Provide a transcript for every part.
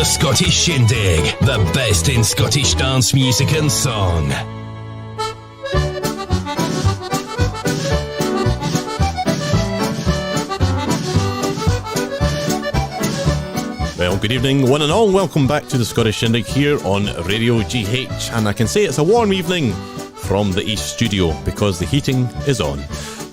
the Scottish Shindig, the best in Scottish dance music and song. Well, good evening, one and all. Welcome back to the Scottish Shindig here on Radio GH. And I can say it's a warm evening from the East Studio because the heating is on.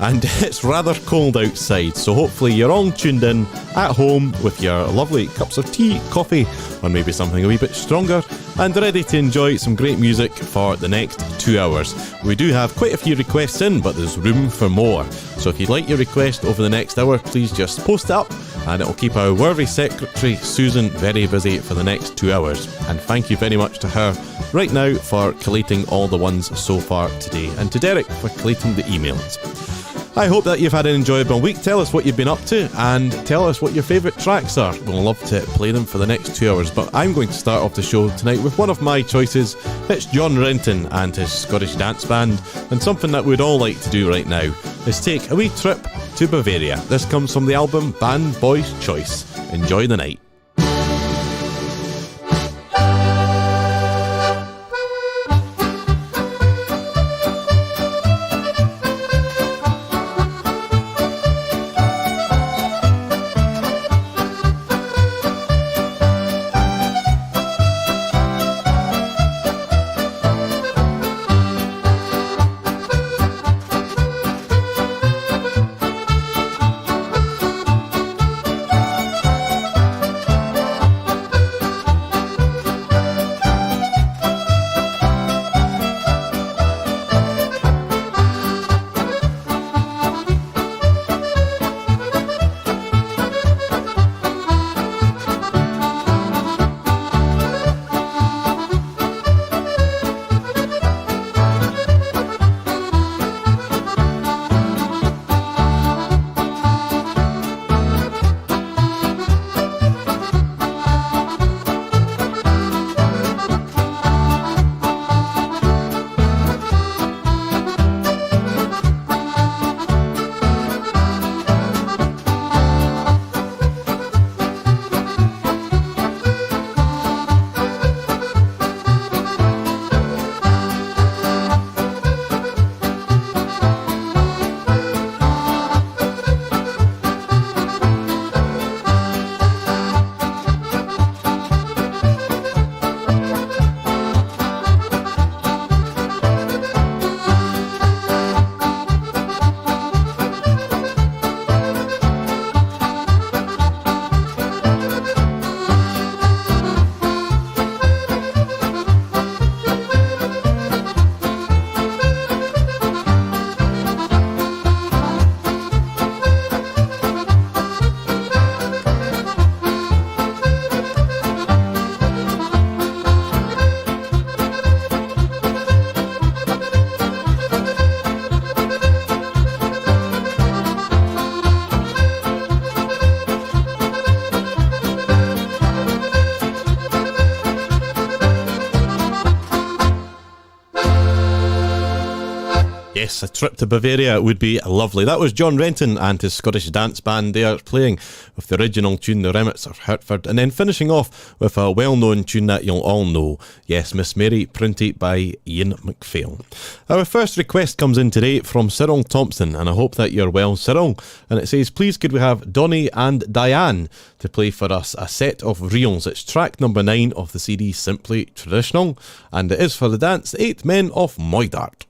And it's rather cold outside, so hopefully you're all tuned in at home with your lovely cups of tea, coffee, or maybe something a wee bit stronger, and ready to enjoy some great music for the next 2 hours. We do have quite a few requests in, but there's room for more. So if you'd like your request over the next hour, please just post it up, and it'll keep our worthy secretary, Susan, very busy for the next 2 hours. And thank you very much to her right now for collating all the ones so far today, and to Derek for collating the emails. I hope that you've had an enjoyable week. Tell us what you've been up to and tell us what your favourite tracks are. We'll love to play them for the next 2 hours, but I'm going to start off the show tonight with one of my choices. It's John Renton and his Scottish Dance Band, and something that we'd all like to do right now is take a wee trip to Bavaria. This comes from the album Band Boy's Choice. Enjoy the night. Yes, a trip to Bavaria would be lovely. That was John Renton and his Scottish Dance Band there playing with the original tune, The Remits of Hertford, and then finishing off with a well-known tune that you'll all know. Yes, Miss Mary, printed by Ian MacPhail. Our first request comes in today from Cyril Thompson, and I hope that you're well, Cyril. And it says, please could we have Donny and Diane to play for us a set of reels. It's track number 9 of the CD Simply Traditional, and it is for the dance 8 Men of Moydart.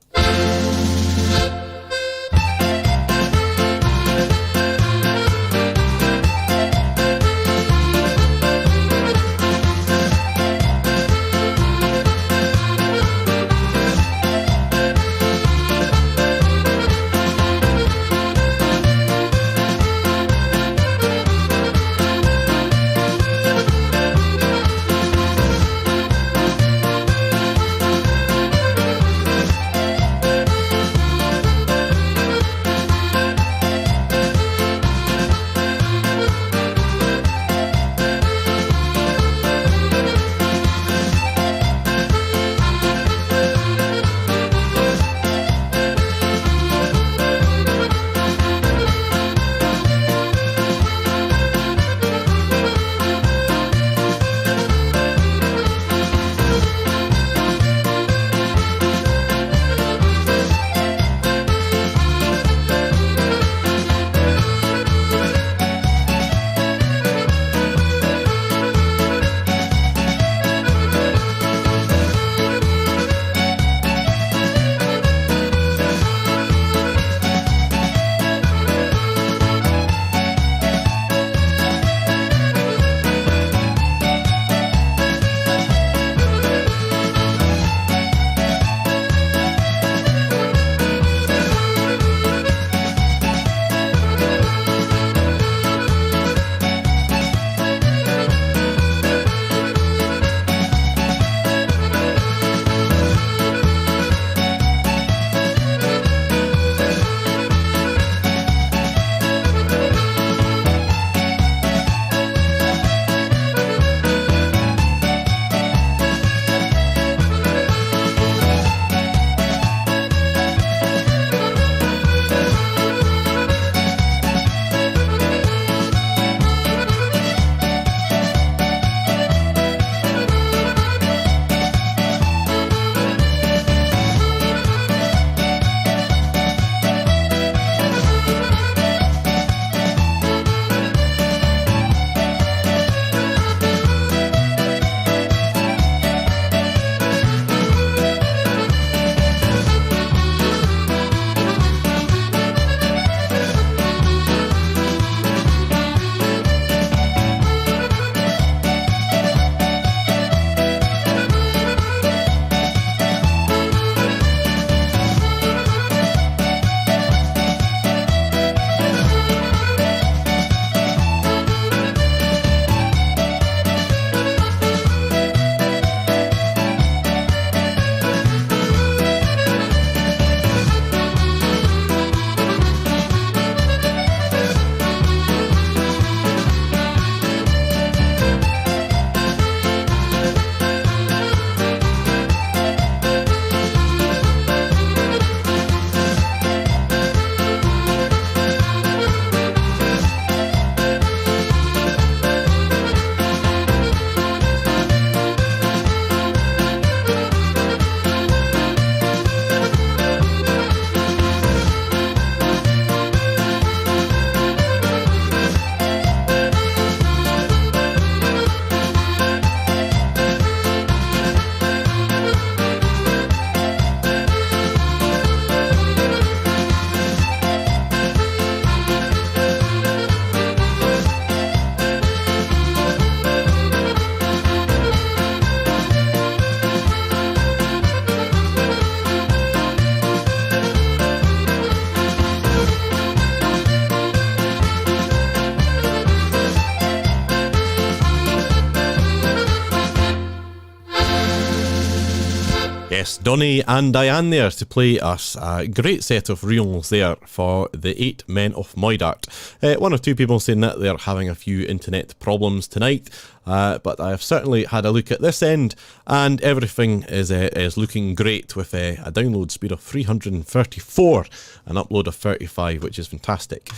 Yes, Donny and Diane there to play us a great set of reels there for the 8 Men of Moidart. One or two people saying that they're having a few internet problems tonight, but I have certainly had a look at this end and everything is looking great with a download speed of 334, an upload of 35, which is fantastic.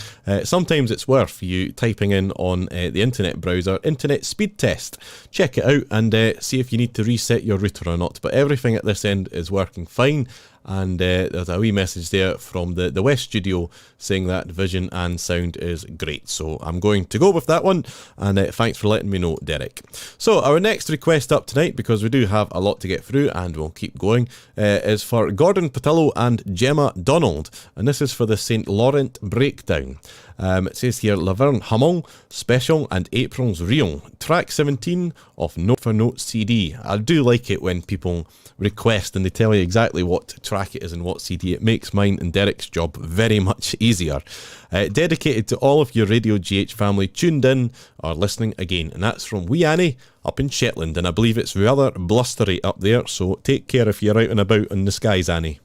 Sometimes it's worth you typing in on the internet browser, internet speed test. Check it out and see if you need to reset your router or not, but everything at this end is working fine. And there's a wee message there from the West Studio saying that vision and sound is great. So I'm going to go with that one, and thanks for letting me know, Derek. So our next request up tonight, because we do have a lot to get through and we'll keep going, is for Gordon Patillo and Gemma Donald, and this is for the St. Laurent Breakdown. It says here, Laverne Hamon, Special and April's Real, track 17 of Note for Note CD. I do like it when people request and they tell you exactly what track it is and what CD. It makes mine and Derek's job very much easier. Dedicated to all of your Radio GH family tuned in or listening again, and that's from Wee Annie up in Shetland, and I believe it's rather blustery up there, so take care if you're out and about in the skies, Annie.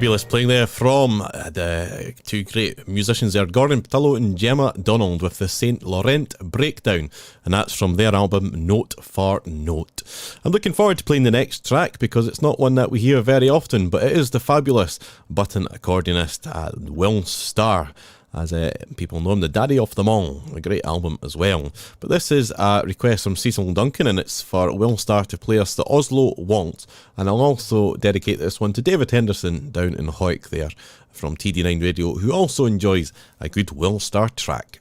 Fabulous playing there from the two great musicians there, Gordon Patillo and Gemma Donald, with the St. Laurent Breakdown, and that's from their album Note for Note. I'm looking forward to playing the next track because it's not one that we hear very often, but it is the fabulous button accordionist Will Starr, as people know him, the daddy of them all. A great album as well. But this is a request from Cecil Duncan, and it's for Will Starr to play us the Oslo Waltz. And I'll also dedicate this one to David Henderson down in Hoyk there from TD9 Radio, who also enjoys a good Will Starr track.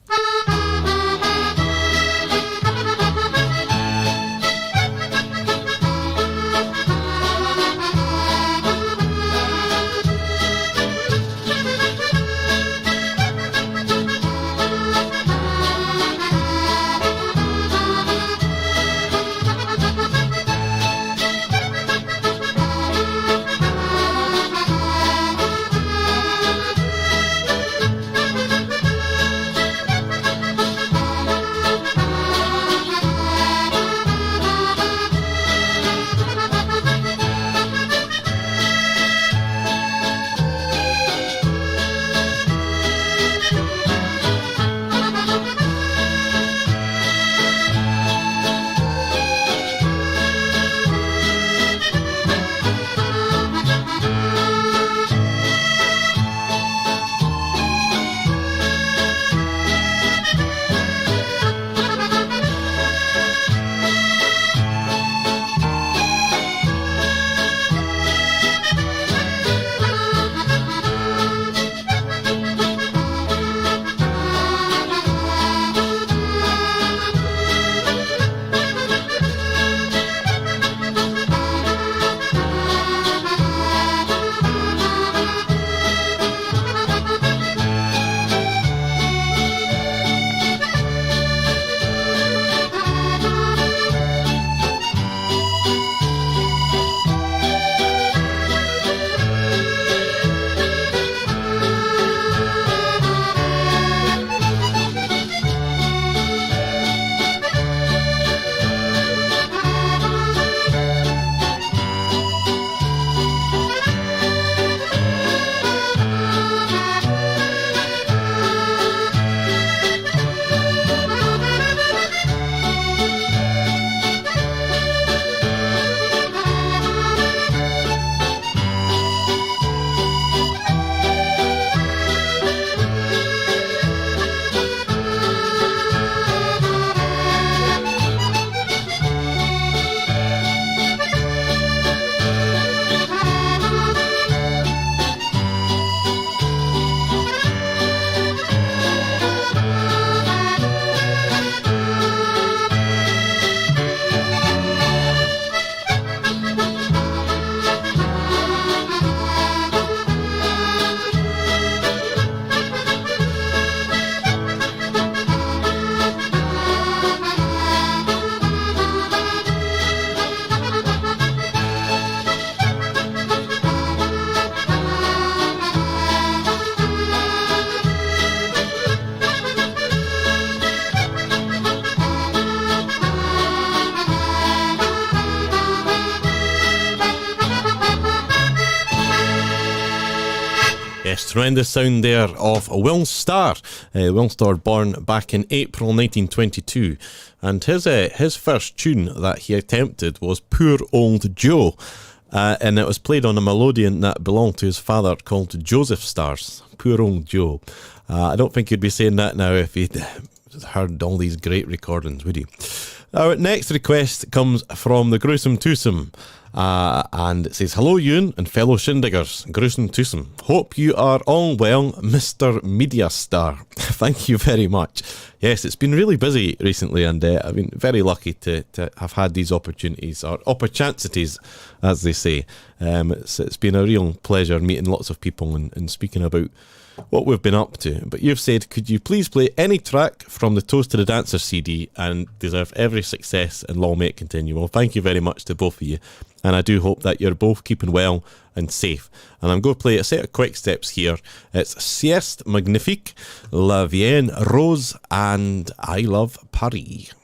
Yes, tremendous sound there of Will Starr. Will Starr, born back in April 1922, and his first tune that he attempted was Poor Old Joe, and it was played on a melodeon that belonged to his father called Joseph Starr's. Poor Old Joe. I don't think you'd be saying that now if he'd heard all these great recordings, would he? Our next request comes from the Gruesome Twosome, and it says, "Hello Ewan and fellow Shindiggers, Gruesome Twosome. Hope you are all well, Mr. Media Star." Thank you very much. Yes, it's been really busy recently, and I've been very lucky to have had these opportunities, or opportunities, as they say. It's been a real pleasure meeting lots of people and speaking about what we've been up to. But you've said, could you please play any track from the Toast to the Dancer CD, and deserve every success, and long may it continue. Well, thank you very much to both of you, and I do hope that you're both keeping well and safe. And I'm going to play a set of quick steps here. It's Sieste Magnifique, La Vienne Rose, and I Love Paris.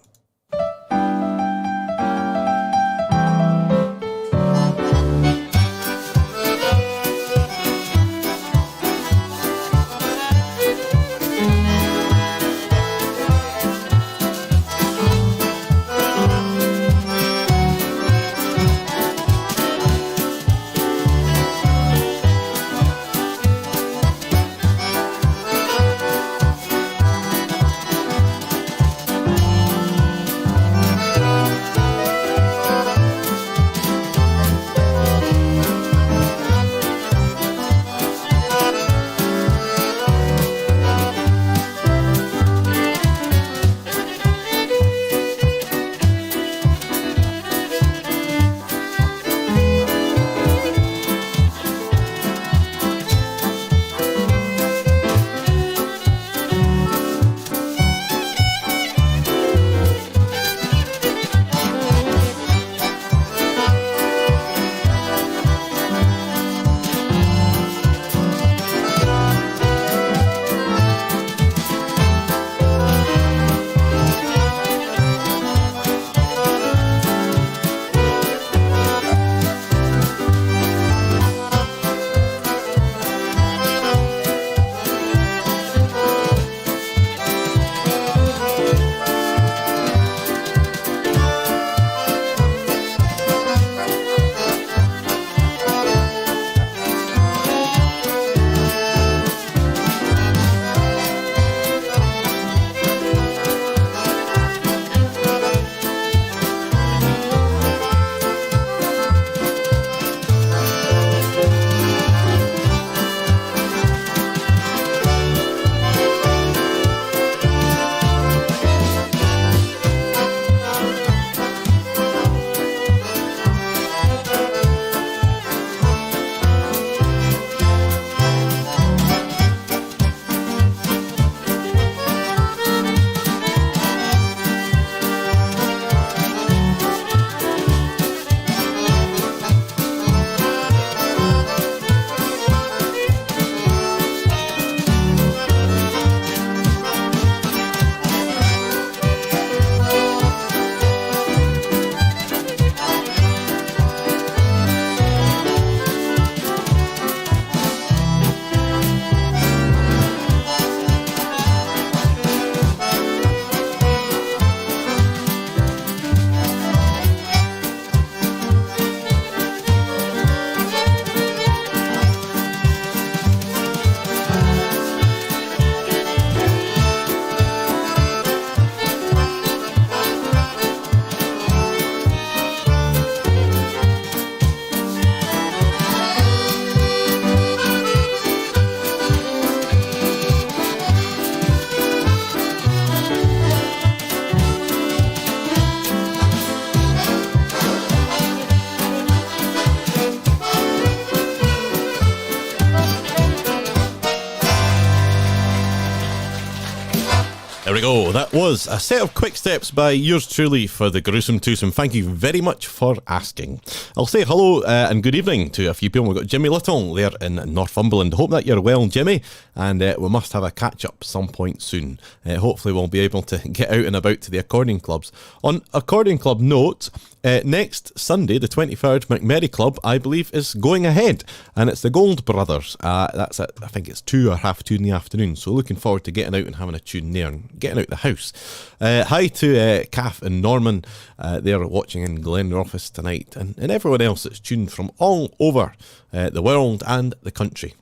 There we go. That was a set of quick steps by yours truly for the gruesome twosome. Thank you very much for asking. I'll say hello and good evening to a few people. We've got Jimmy Little there in Northumberland. Hope that you're well, Jimmy, and we must have a catch up some point soon. Hopefully we'll be able to get out and about to the accordion clubs. On accordion club note, next Sunday, the 23rd, McMurray Club, I believe, is going ahead, and it's the Gold Brothers. That's at, I think it's 2 or half 2 in the afternoon, so looking forward to getting out and having a tune there and getting out the house. Hi to Kath and Norman, they're watching in Glenrothes tonight, and everyone else that's tuned from all over the world and the country.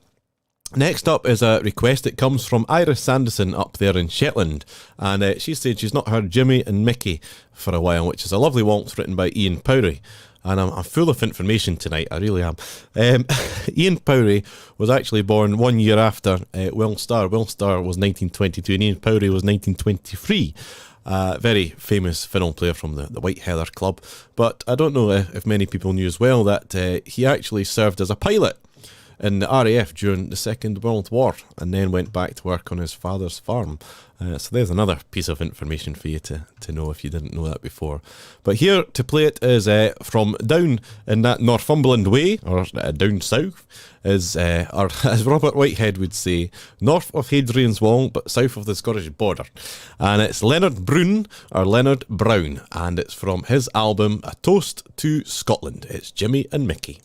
Next up is a request that comes from Iris Sanderson up there in Shetland, and she said she's not heard Jimmy and Mickey for a while, which is a lovely waltz written by Ian Powrie. And I'm full of information tonight, I really am. Ian Powrie was actually born 1 year after Will Starr. Will Starr was 1922 and Ian Powrie was 1923. Very famous fiddle player from the White Heather Club. But I don't know if many people knew as well that he actually served as a pilot in the RAF during the Second World War, and then went back to work on his father's farm. So there's another piece of information for you to know if you didn't know that before. But here to play it is from down in that Northumberland way, or down south, is, or as Robert Whitehead would say, north of Hadrian's Wall, but south of the Scottish border. And it's Leonard Brune, or Leonard Brown, and it's from his album A Toast to Scotland. It's Jimmy and Mickey.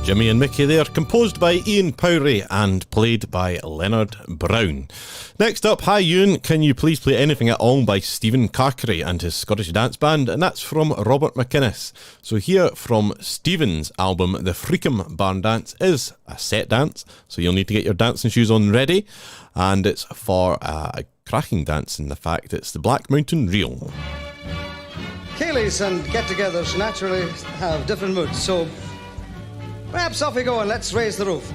Jimmy and Mickey there, composed by Ian Powrie and played by Leonard Brown. Next up, hi Ewan, can you please play anything at all by Stephen Carcary and his Scottish Dance Band? And that's from Robert McInnes. So here from Stephen's album, The Freakum Barn Dance is a set dance, so you'll need to get your dancing shoes on ready. And it's for a cracking dance, in the fact it's the Black Mountain Reel. Keeleys and get-togethers naturally have different moods, so perhaps off we go and let's raise the roof.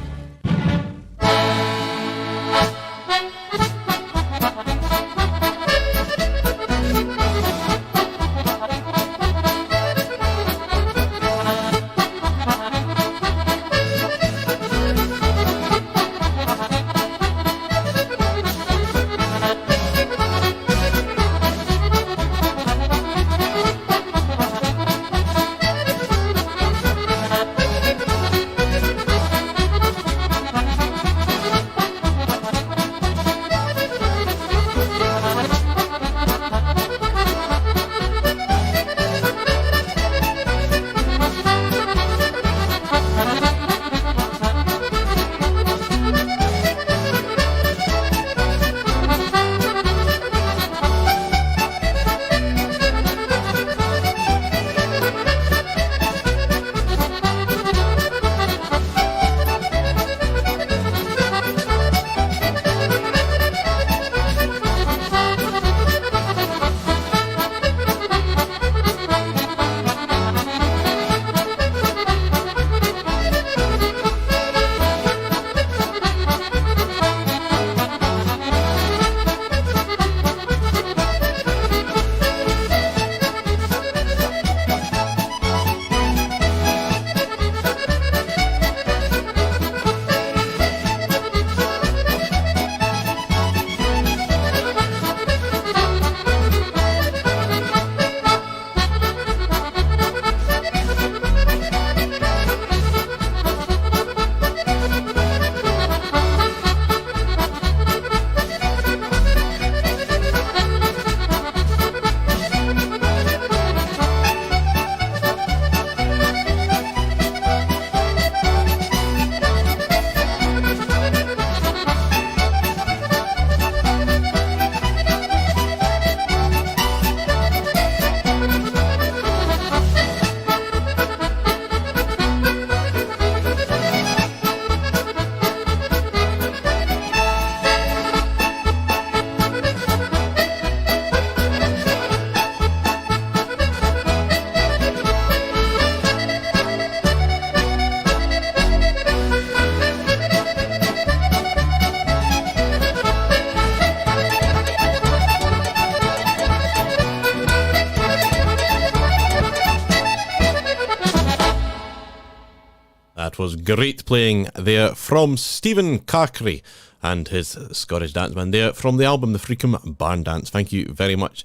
Was great playing there from Stephen Carcary and his Scottish Dance Band there from the album The Freakum Barn Dance. Thank you very much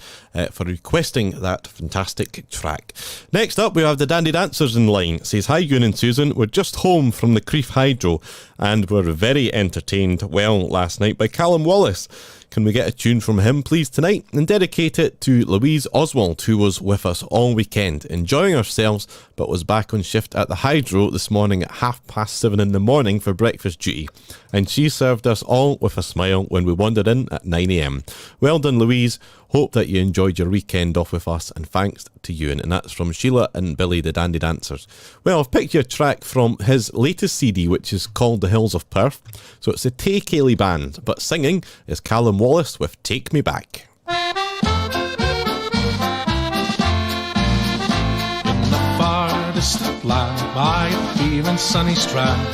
for requesting that fantastic track. Next up we have the Dandy Dancers in line. It says, hi Ewan and Susan, we're just home from the Crieff Hydro and were very entertained last night by Callum Wallace. Can we get a tune from him, please, tonight? And dedicate it to Louise Oswald, who was with us all weekend, enjoying ourselves, but was back on shift at the Hydro this morning at 7:30 in the morning for breakfast duty. And she served us all with a smile when we wandered in at 9 a.m. Well done, Louise. Hope that you enjoyed your weekend off with us, and thanks to you. And that's from Sheila and Billy, the Dandy Dancers. Well, I've picked you a track from his latest CD, which is called The Hills of Perth. So it's a Tay Cayley band, but singing is Callum Wallace with Take Me Back. In the farthest land by a clear and sunny strand,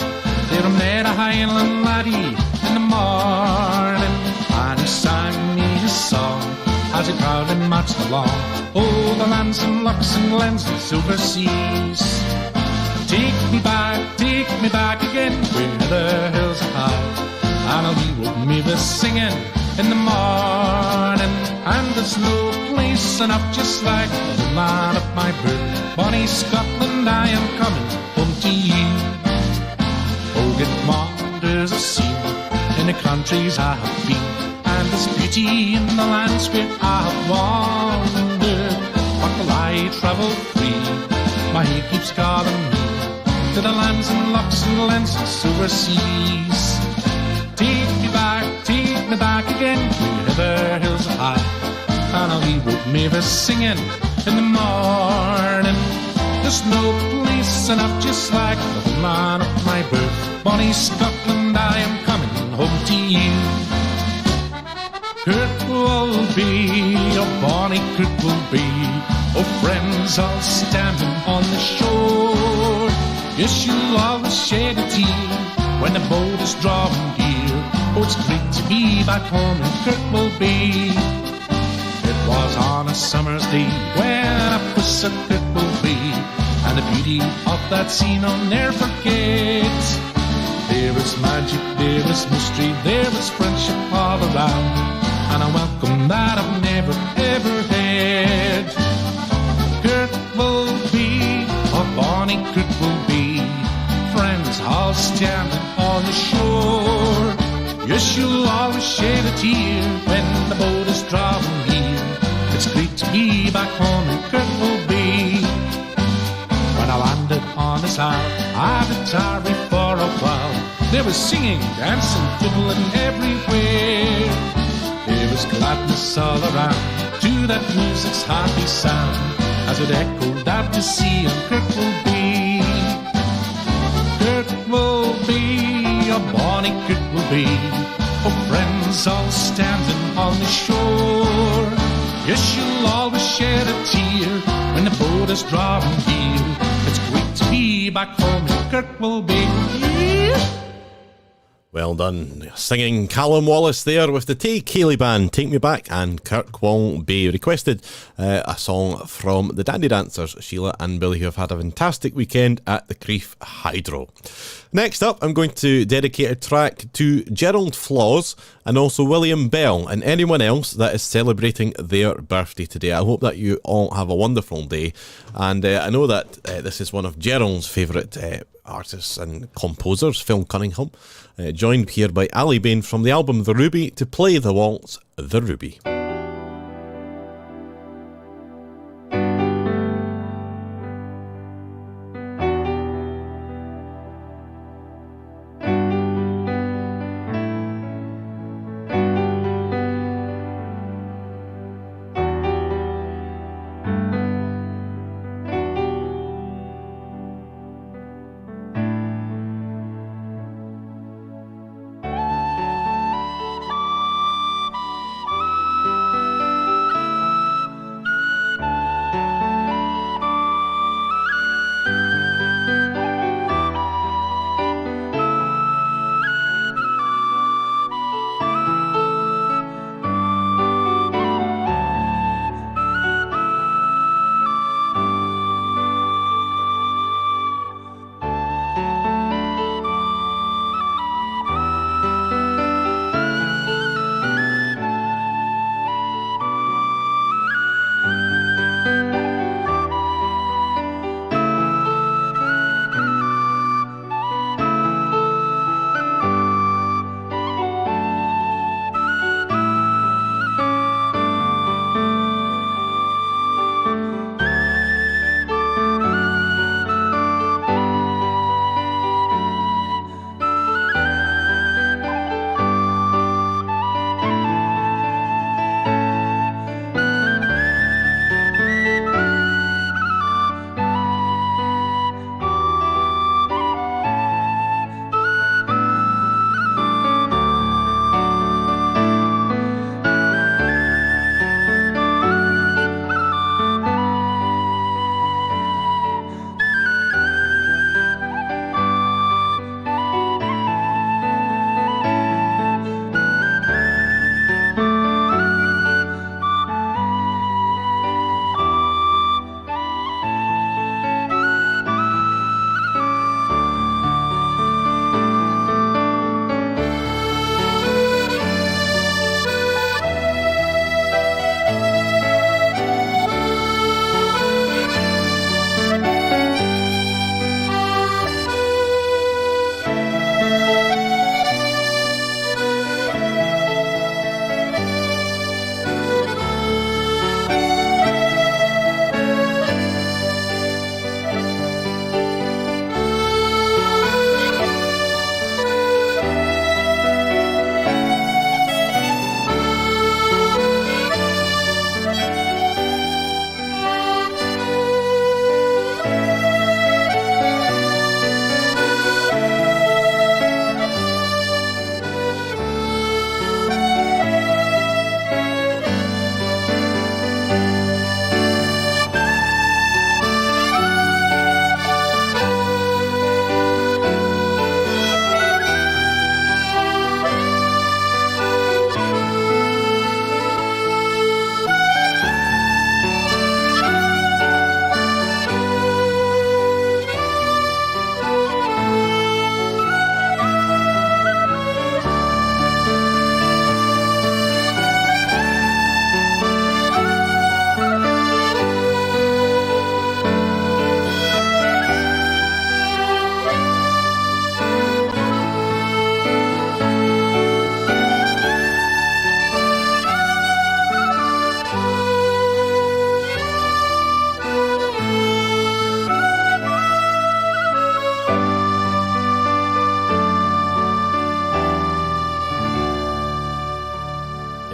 there met a Highland laddie in the morning, and he sang me his song as he proudly marched along. Oh, the lands and locks and glens and silver seas, take me back again, where the hills are high, and I'll be with me the singing in the morning. And there's no place enough just like the land of my birth. Bonnie Scotland, I am coming home to you. Oh, it wonders I've seen in the countries I have been, and there's beauty in the lands where I have wandered. But will I travel free? My head keeps calling me. to the lands and locks and lands and silver seas. Take me back again to hither hills high, and I'll leave old Mavis singing in the morning. There's no place enough just like the homeland of my birth. Bonnie Scotland, I am coming home to you. Kirk will be, oh bonny Kirk will be, oh friends all standing on the shore. Yes, you'll always shed a tear when the boat is drawing near. Oh, it's great to be back home in Kirk will be. It was on a summer's day when up was Sir Kirk will be, and the beauty of that scene I'll never forget. There is magic, there is mystery, there is friendship all around, and a welcome that I've never ever had. Kirk will be, a bonny Kirk will be, friends all standing on the shore. Yes, you'll always shed a tear when the boat is drawing near. It's great to be back home in Kirk will be. When I landed on his isle, I did tarry for a while. There was singing, dancing, fiddling everywhere. There was gladness all around to that music's happy sound, as it echoed out to sea and Kirk will be. Kirk will be, a bonny Kirk will be, oh friends all standing on the shore. Yes, you'll always shed a tear when the boat is drawing near. It's great to be back home in Kirk will be. Well done. Singing Callum Wallace there with the Tay Cayley Band, Take Me Back, and Kirk will be requested a song from the Dandy Dancers, Sheila and Billy, who have had a fantastic weekend at the Crieff Hydro. Next up, I'm going to dedicate a track to Gerald Flaws and also William Bell and anyone else that is celebrating their birthday today. I hope that you all have a wonderful day, and I know that this is one of Gerald's favourite artists and composers, Phil Cunningham, joined here by Ali Bain from the album The Ruby to play the waltz The Ruby.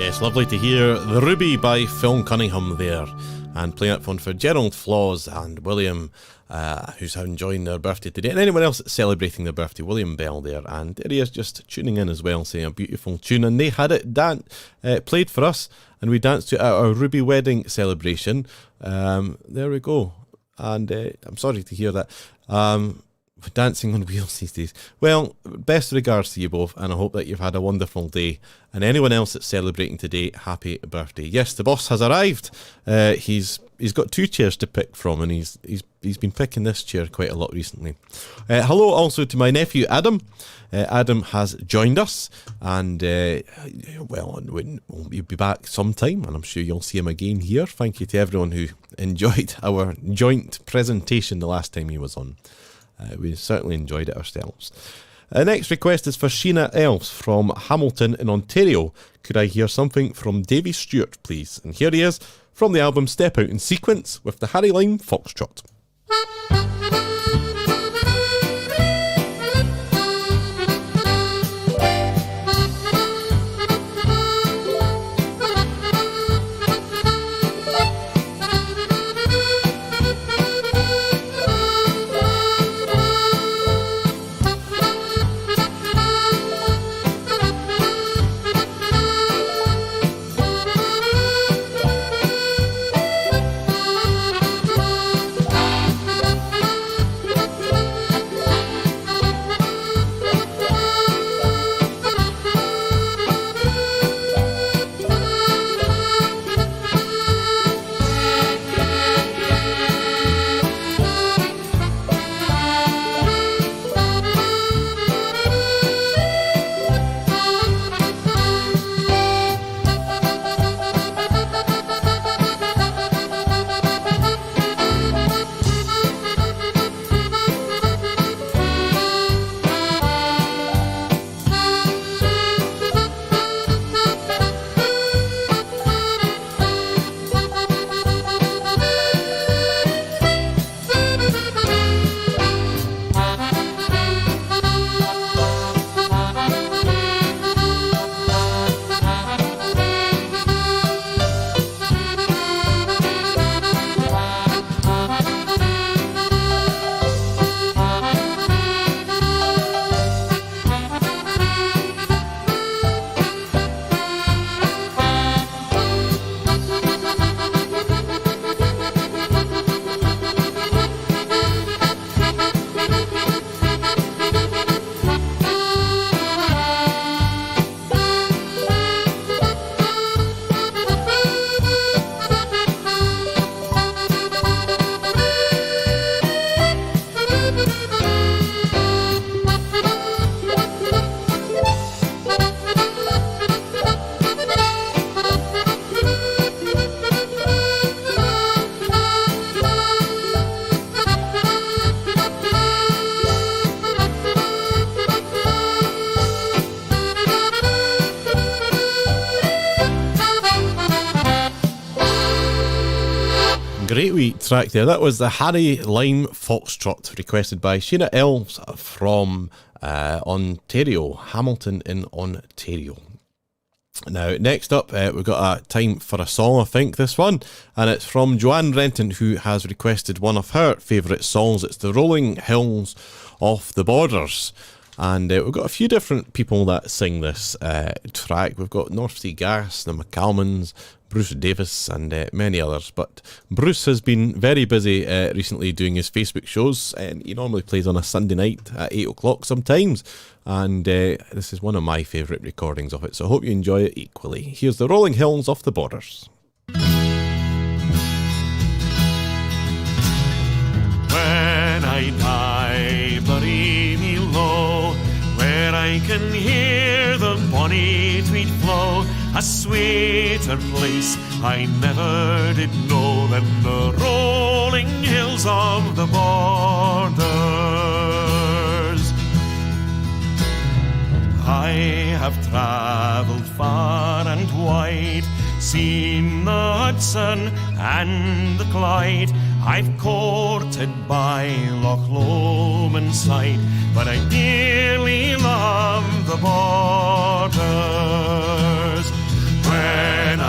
Yes, lovely to hear The Ruby by Phil Cunningham there. And playing that one for Gerald Flaws and William, who's enjoying their birthday today. And anyone else that's celebrating their birthday, William Bell there. And there he is just tuning in as well, saying a beautiful tune. And they had it played for us, and we danced to it at our Ruby wedding celebration. There we go. And I'm sorry to hear that. Dancing on wheels these days. Well, best regards to you both, and I hope that you've had a wonderful day. And anyone else that's celebrating today, happy birthday. Yes, the boss has arrived. He's got two chairs to pick from, and he's been picking this chair quite a lot recently. Hello also to my nephew Adam. Adam has joined us, and well, he'll be back sometime, and I'm sure you'll see him again here. Thank you to everyone who enjoyed our joint presentation the last time he was on. We certainly enjoyed it ourselves. Next request is for Sheena Elves from Hamilton in Ontario. Could I hear something from Davy Stewart, please? And here he is from the album Step Out in Sequence with the Harry Lime Foxtrot. Great wee track there. That was the Harry Lime Foxtrot, requested by Sheena Elves from Ontario, Hamilton in Ontario. Now, next up, we've got a time for a song, I think, this one, and it's from Joanne Renton, who has requested one of her favourite songs. It's The Rolling Hills of the Borders. And we've got a few different people that sing this track. We've got North Sea Gas, the McCalmans, Bruce Davis, and many others. But Bruce has been very busy recently doing his Facebook shows, and he normally plays on a Sunday night at 8 o'clock sometimes. And this is one of my favourite recordings of it, so I hope you enjoy it equally. Here's The Rolling Hills of the Borders. When I die, bury me low, where I can hear the bonny Tweed flow, a sweeter place I never did know than the rolling hills of the Borders. I have travelled far and wide, seen the Hudson and the Clyde. I've courted by Loch Lomond side, but I dearly love the Borders. Where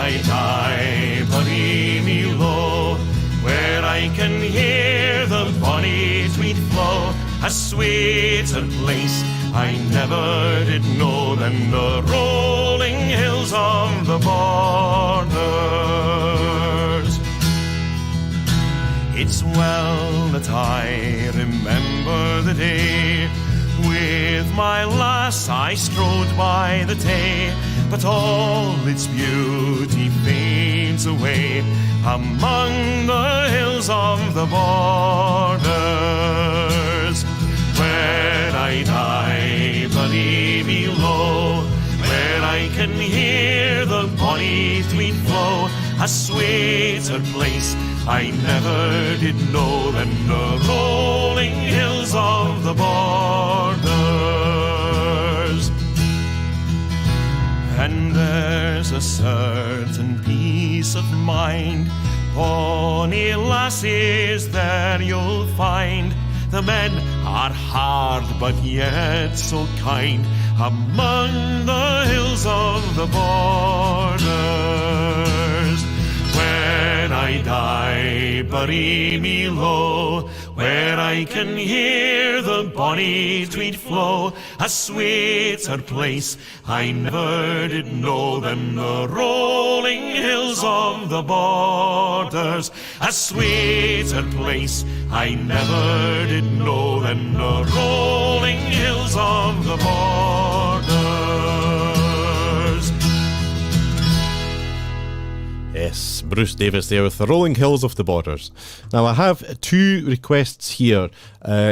I die, bury me low, where I can hear the bonny Tweed flow, a sweeter place I never did know than the rolling hills of the borders. It's well that I remember the day, with my lass I strode by the Tay, but all its beauty fades away among the hills of the borders. Where I die, bury me low, where I can hear the bonny Tweed flow, a sweeter place I never did know than the rolling hills of the borders. And there's a certain peace of mind, bonny lassies there you'll find. The men are hard but yet so kind among the hills of the borders. When I die, bury me low, where I can hear the bonny Tweed flow, a sweeter place I never did know than the rolling hills of the borders. A sweeter place I never did know than the rolling hills of the borders. Yes, Bruce Davis there with the Rolling Hills of the Borders. Now I have two requests here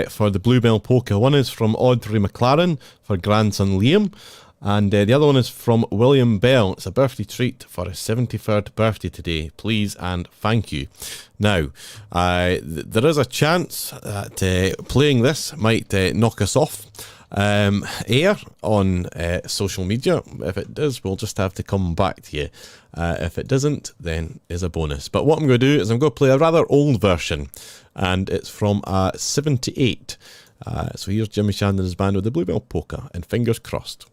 for the Bluebell Polka. One is from Audrey McLaren for grandson Liam, and the other one is from William Bell. It's a birthday treat for his 73rd birthday today. Please and thank you. Now, there is a chance that playing this might knock us off air on social media. If it does, we'll just have to come back to you. If it doesn't, then is a bonus. But what I'm going to do is I'm going to play a rather old version, and it's from 78. So here's Jimmy Chandler's band with the Bluebell Polka, and fingers crossed.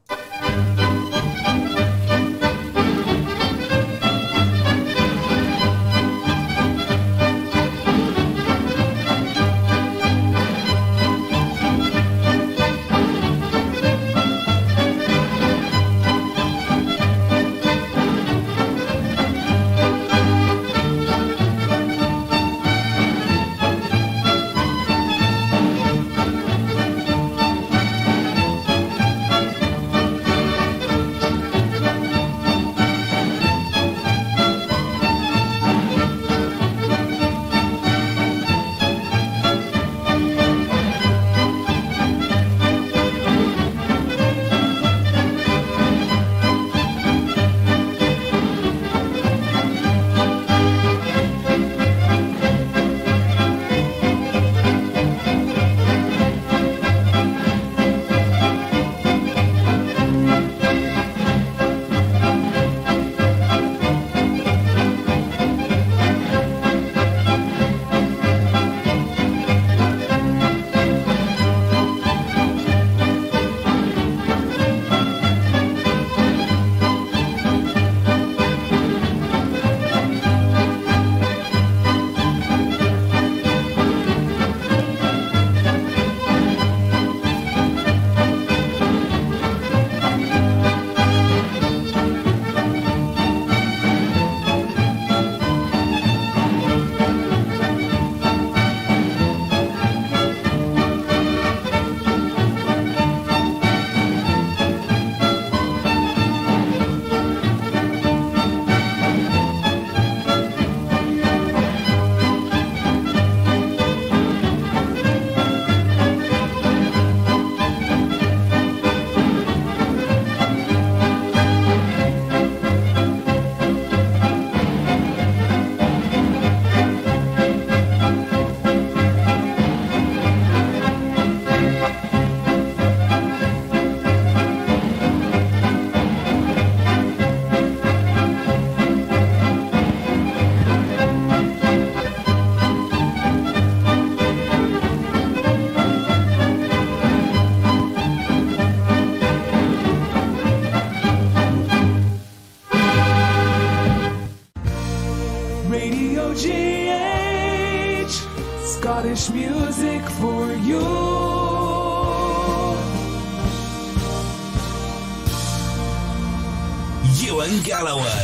Ewan Galloway.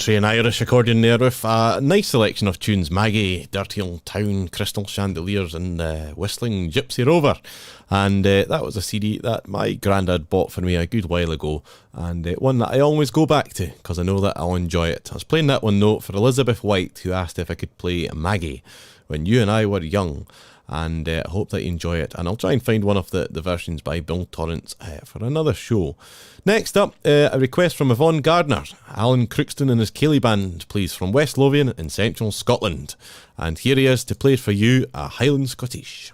country and Irish accordion there with a nice selection of tunes. Maggie, Dirty Old Town, Crystal Chandeliers and Whistling Gypsy Rover. And that was a CD that my granddad bought for me a good while ago, and one that I always go back to because I know that I'll enjoy it. I was playing that one note for Elizabeth White, who asked if I could play Maggie when you and I were young, and I hope that you enjoy it. And I'll try and find one of the versions by Bill Torrance for another show. Next up, a request from Yvonne Gardner. Alan Crookston and his Cayley Band, please, from West Lothian in central Scotland. And here he is to play for you a Highland Scottish.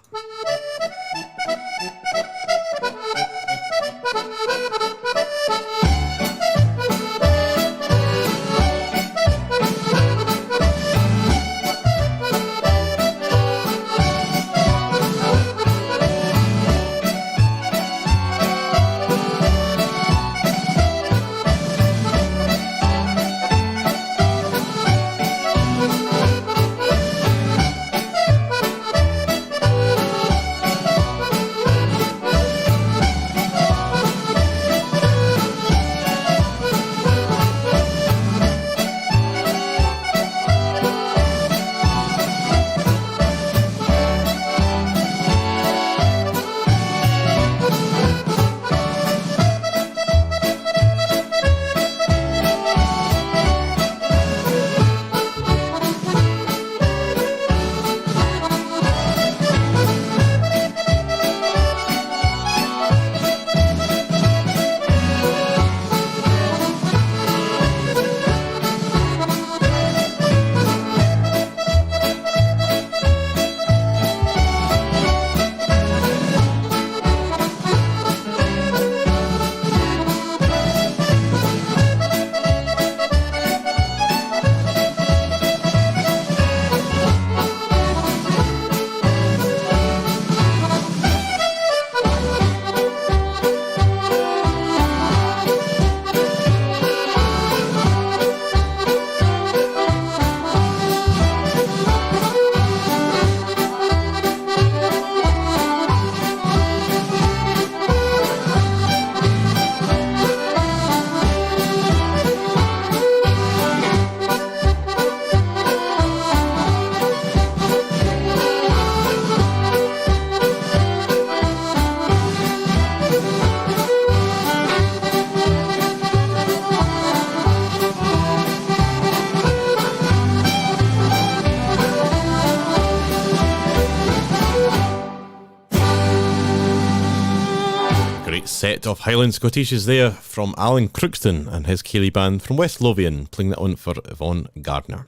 set of Highland Scottishes there from Alan Crookston and his Ceilidh band from West Lothian, playing that one for Yvonne Gardner.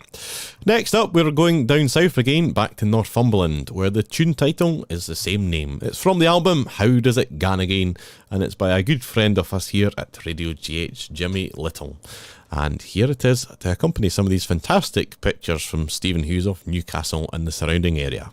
Next up, we're going down south again, back to Northumberland, where the tune title is the same name. It's from the album How Does It Gan Again, and it's by a good friend of us here at Radio GH, Jimmy Little. And here it is to accompany some of these fantastic pictures from Stephen Hughes of Newcastle and the surrounding area.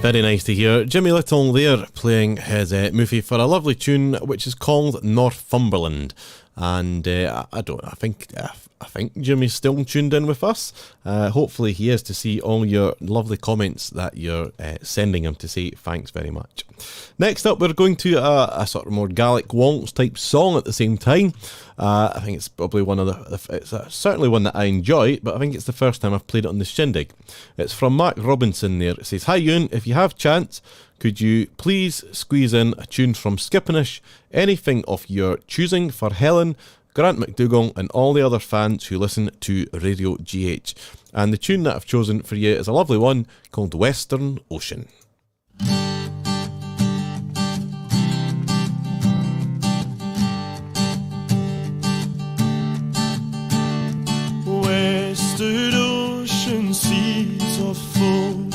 Very nice to hear Jimmy Little there playing his movie for a lovely tune which is called Northumberland. And I think Jimmy's still tuned in with us. Hopefully he is, to see all your lovely comments that you're sending him, to say thanks very much. Next up, we're going to a sort of more Gaelic waltz type song at the same time. I think it's probably one of it's certainly one that I enjoy, but I think it's the first time I've played it on the Shindig. It's from Mark Robinson there. It says, "Hi Ewan, if you have chance, could you please squeeze in a tune from Skippinish, anything of your choosing, for Helen, Grant McDougall and all the other fans who listen to Radio GH. And the tune that I've chosen for you is a lovely one called Western Ocean. Western ocean seas of foam,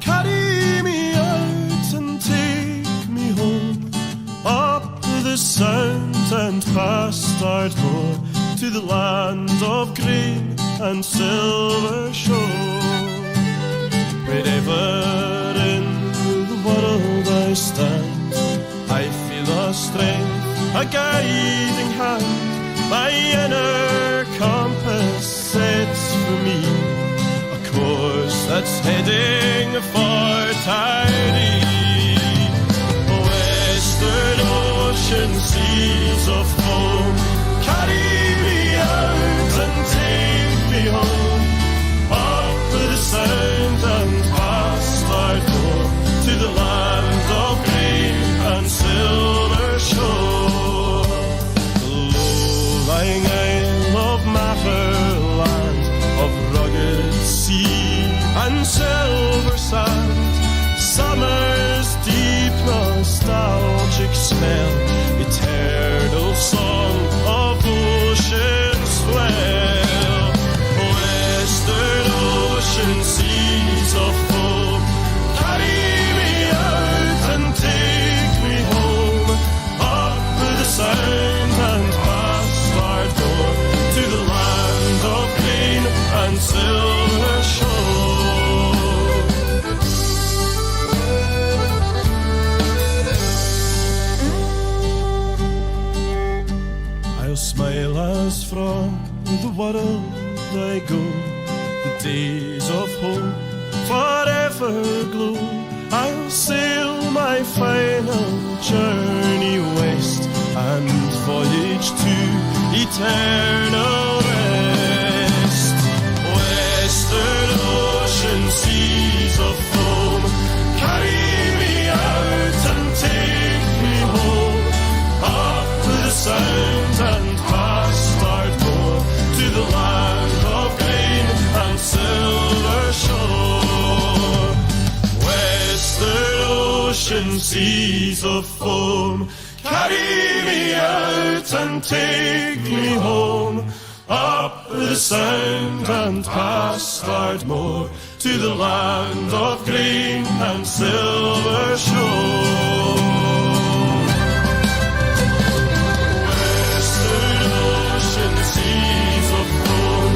carry me out and take me home, up the sound and past Ardmore, to the land of grain and silver shore. Wherever in the world I stand, I feel a strength, a guiding hand. My inner compass sets for me a course course that's heading for Tidey. Western ocean seas of foam, carry me out and take me home, up the Sound and past our door, to the land of grain and silver shore. The low-lying isle of Matterland, of rugged sea and silver sand, summer's deep nostalgic smell, eternal song of ocean swell. Western ocean seas of foam, carry me out and take me home, up the Sound and past our door, to the land of grain and silver shore. I'll smile as from the world I go, the days of hope forever glow. I'll sail my final journey west and voyage to eternal rest. Western ocean seas of foam, carry me out and take me home, up the Sound and past our door, to the land of grain and silver shore. Western ocean seas of foam, carry me out and take me home, up the Sound and past Ardmore, to the land of grain and silver shore. Western ocean seas of foam,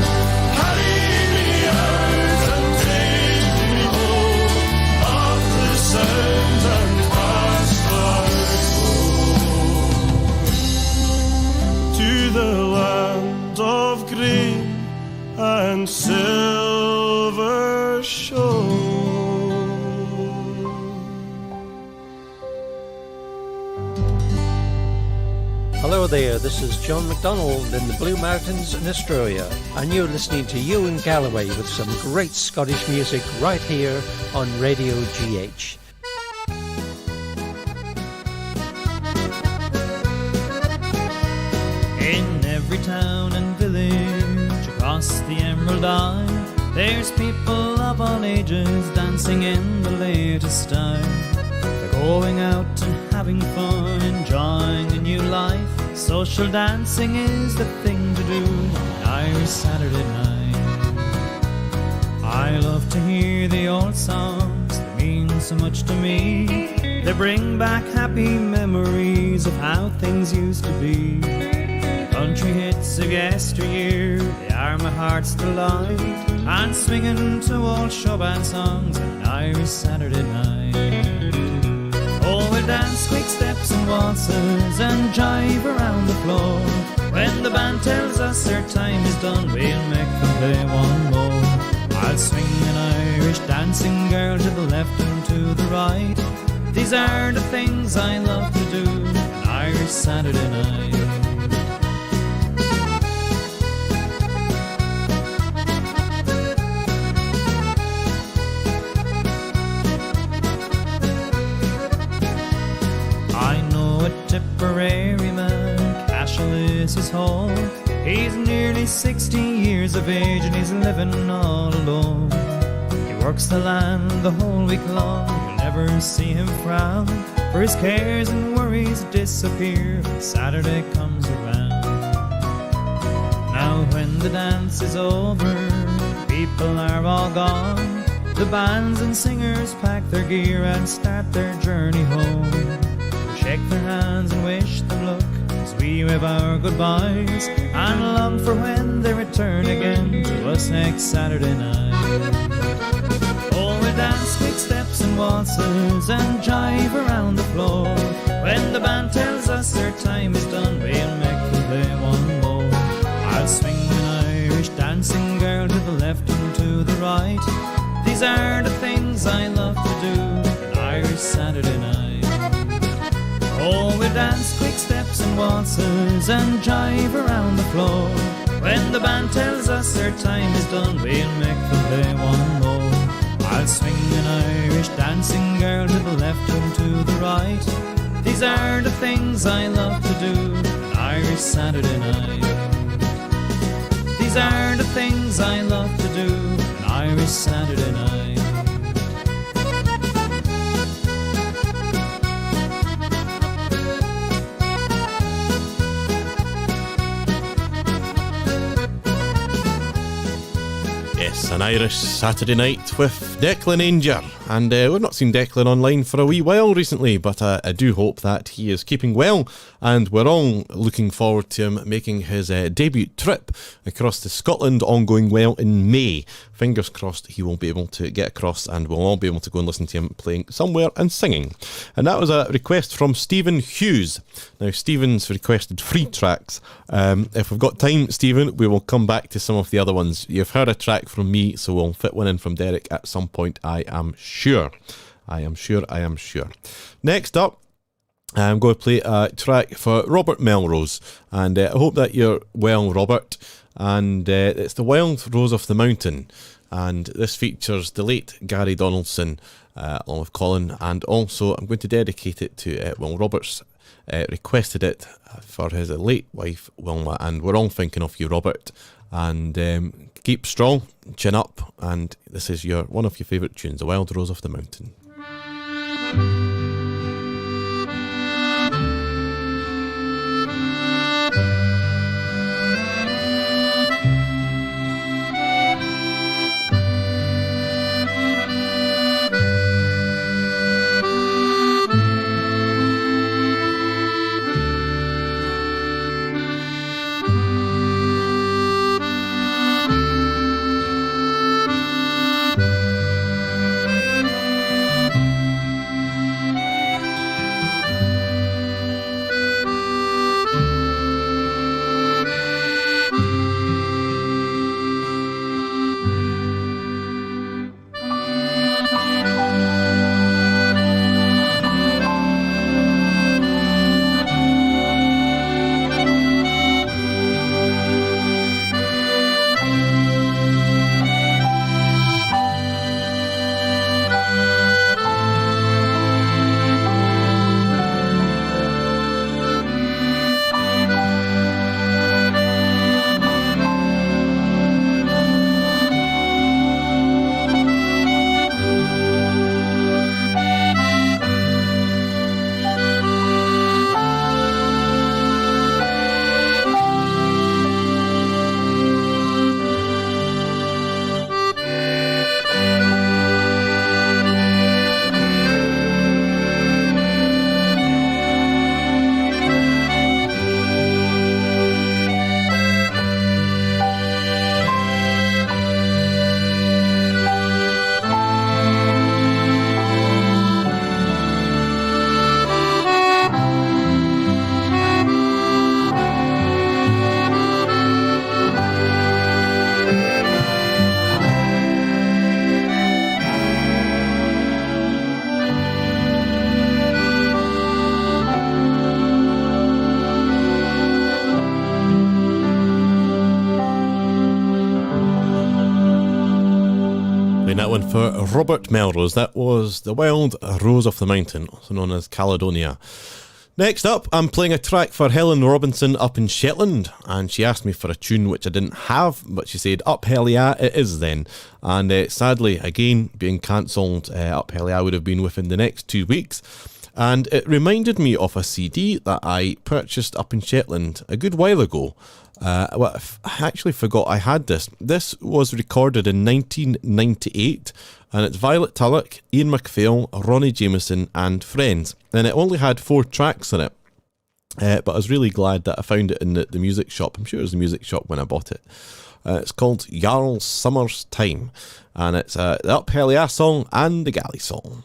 carry me out and take me home, up the Sound and past Ardmore, to the land of green and silver shore. Hello there, this is John MacDonald in the Blue Mountains in Australia, and you're listening to Ewan Galloway with some great Scottish music right here on Radio GH. In every town and village across the Emerald Isle, there's people of all ages dancing in the latest style. They're going out and having fun, enjoying a new life. Social dancing is the thing to do on Irish Saturday night. I love to hear the old songs that mean so much to me. They bring back happy memories of how things used to be. Country hits of yesteryear, they are my heart's delight. And swinging to old showband songs on Irish Saturday night. Oh, we'll dance quick steps and waltzes and jive around the floor. When the band tells us their time is done, we'll make them play one more. I'll swing an Irish dancing girl to the left and to the right. These are the things I love to do on Irish Saturday night. Tipperary man, Cashel is his home. He's nearly 60 years of age and he's living all alone. He works the land the whole week long, you'll never see him frown, for his cares and worries disappear when Saturday comes around. Now when the dance is over, people are all gone. The bands and singers pack their gear and start their journey home. Shake their hands and wish them luck as we wave our goodbyes, and long for when they return again to us next Saturday night. Oh, we'll dance quick steps and waltzes and jive around the floor. When the band tells us their time is done, we'll make them play one more. I'll swing an Irish dancing girl to the left and to the right. right. These are the things I love to do on Irish Saturday night. Oh, we'll dance quick steps and waltzes and jive around the floor. When the band tells us their time is done, we'll make them play one more. I'll swing an Irish dancing girl to the left and to the right. These are the things I love to do on Irish Saturday night. These are the things I love to do on Irish Saturday night. Yes, an Irish Saturday night with Declan Ainger. And we've not seen Declan online for a wee while recently, but I do hope that he is keeping well, and we're all looking forward to him making his debut trip across to Scotland, ongoing well in May. Fingers crossed he will be able to get across and we'll all be able to go and listen to him playing somewhere and singing. And that was a request from Stephen Hughes. Now, Stephen's requested 3 tracks. If we've got time, Stephen, we will come back to some of the other ones. You've heard a track from me, so we'll fit one in from Derek at some point, I am sure. I am sure. Next up, I'm going to play a track for Robert Melrose, and I hope that you're well, Robert. And it's The Wild Rose of the Mountain, and this features the late Gary Donaldson along with Colin, and also I'm going to dedicate it to Robert's requested it for his late wife Wilma, and we're all thinking of you, Robert. And keep strong, chin up, and this is one of your favourite tunes, The Wild Rose of the Mountain. That one for Robert Melrose. That was The Wild Rose of the Mountain, also known as Caledonia. Next up, I'm playing a track for Helen Robinson up in Shetland, and she asked me for a tune which I didn't have, but she said, Up Hell Yeah, it is then. And sadly, again, being cancelled, Up Hell Yeah would have been within the next 2 weeks. And it reminded me of a CD that I purchased up in Shetland a good while ago. I actually forgot I had this. This was recorded in 1998, and it's Violet Tulloch, Ian MacPhail, Ronnie Jameson and friends. And it only had 4 tracks in it. But I was really glad that I found it in the music shop. I'm sure it was the music shop when I bought it. It's called Jarl's Summer's Time, and it's the Up Hell Yeah song and the Galley song.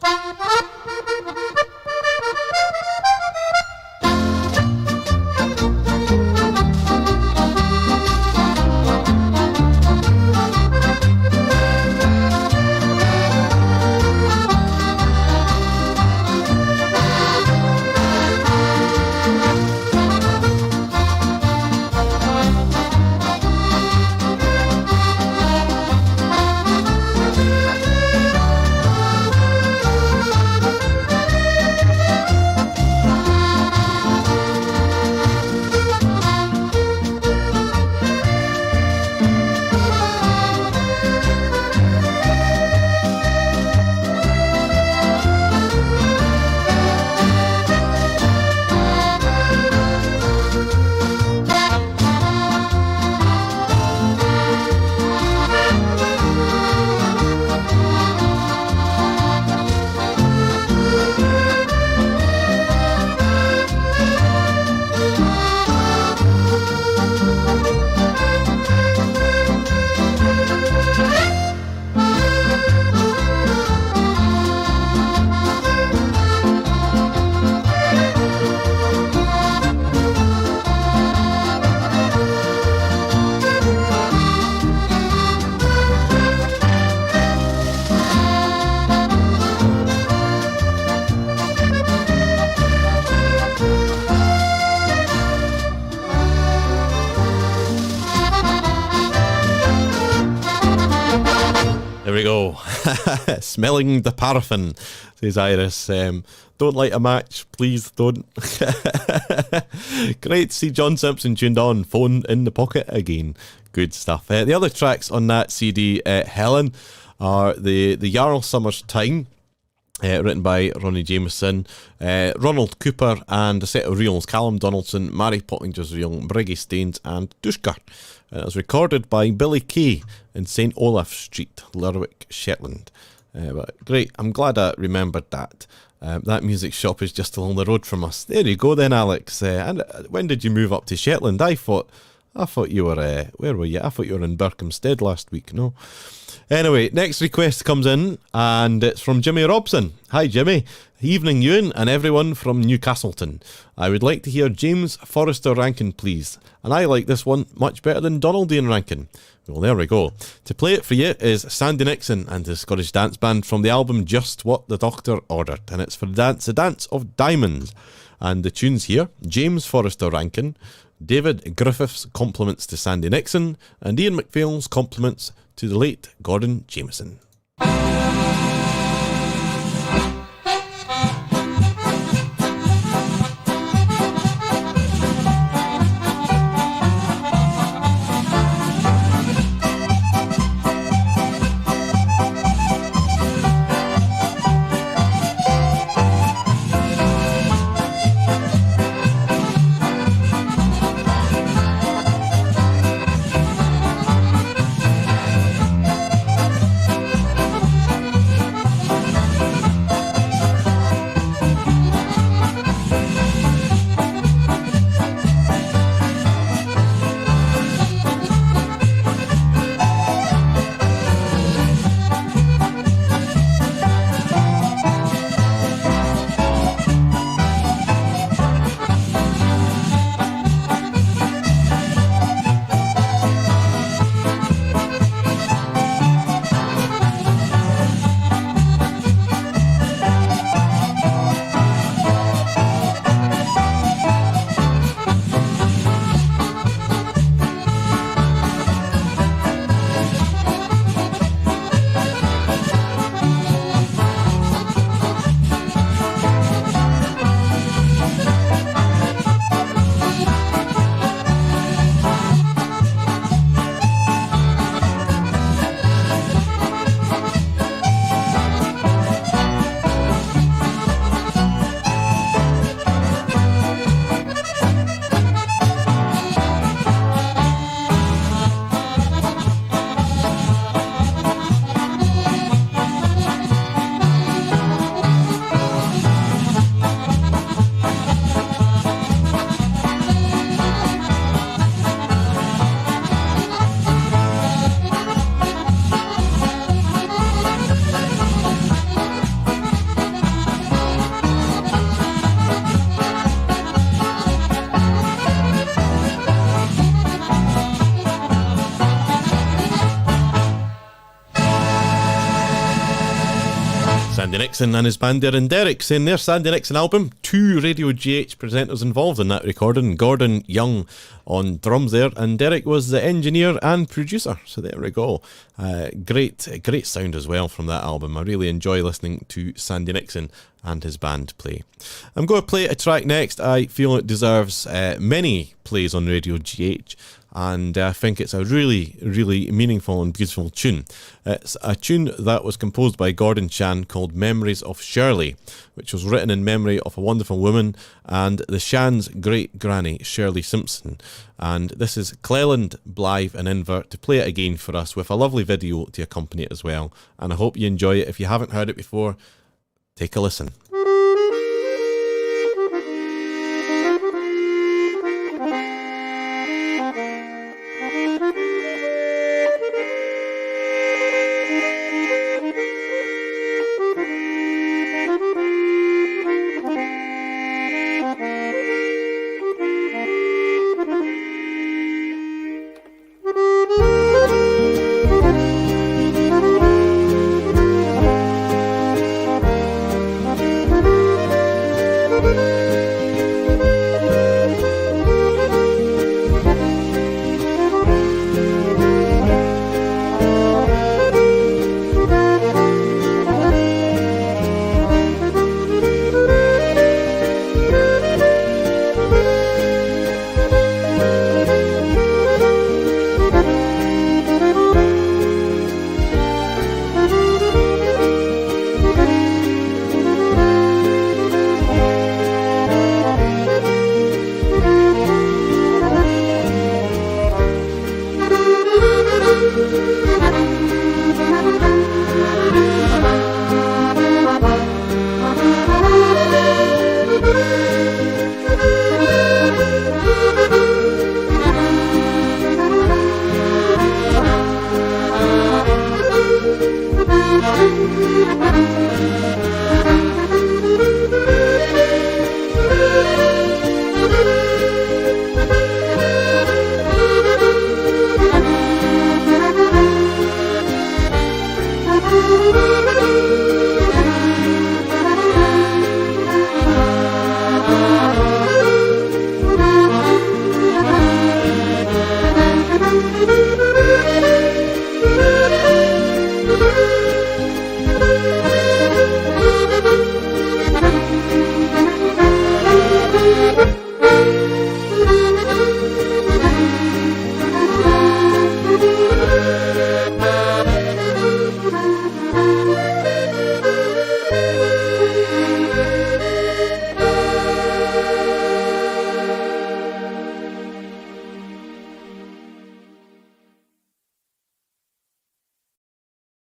we go. Smelling the paraffin, says Iris. Don't light a match, please don't. Great to see John Simpson tuned on. Phone in the pocket again. Good stuff. The other tracks on that CD, Helen, are the Jarl Summer's Time, written by Ronnie Jameson, Ronald Cooper, and a set of reels, Callum Donaldson, Mary Pottinger's reel, Briggy Staines, and Dushka. It was recorded by Billy Kay in St Olaf Street, Lerwick, Shetland. But great, I'm glad I remembered that. That music shop is just along the road from us. There you go then, Alex. And when did you move up to Shetland? I thought you were, where were you? I thought you were in Berkhamsted last week, no? Anyway, next request comes in, and it's from Jimmy Robson. Hi, Jimmy. Evening, Ewan, and everyone from Newcastleton. I would like to hear James Forrester Rankin, please. And I like this one much better than Donald Ian Rankin. Well, there we go. To play it for you is Sandy Nixon and his Scottish dance band from the album Just What the Doctor Ordered. And it's for the Dance of Diamonds. And the tunes here, James Forrester Rankin, David Griffiths' compliments to Sandy Nixon, and Ian McPhail's compliments to the late Gordon Jameson. Sandy Nixon and his band there, and Derek saying their Sandy Nixon album, 2 Radio GH presenters involved in that recording. Gordon Young on drums there, and Derek was the engineer and producer. So there we go. Great sound as well from that album. I really enjoy listening to Sandy Nixon and his band play. I'm going to play a track next. I feel it deserves many plays on Radio GH, and I think it's a really, really meaningful and beautiful tune. It's a tune that was composed by Gordon Chan called Memories of Shirley, which was written in memory of a wonderful woman and the Shan's great granny, Shirley Simpson. And this is Cleland, Blythe and Invert to play it again for us with a lovely video to accompany it as well. And I hope you enjoy it. If you haven't heard it before, take a listen.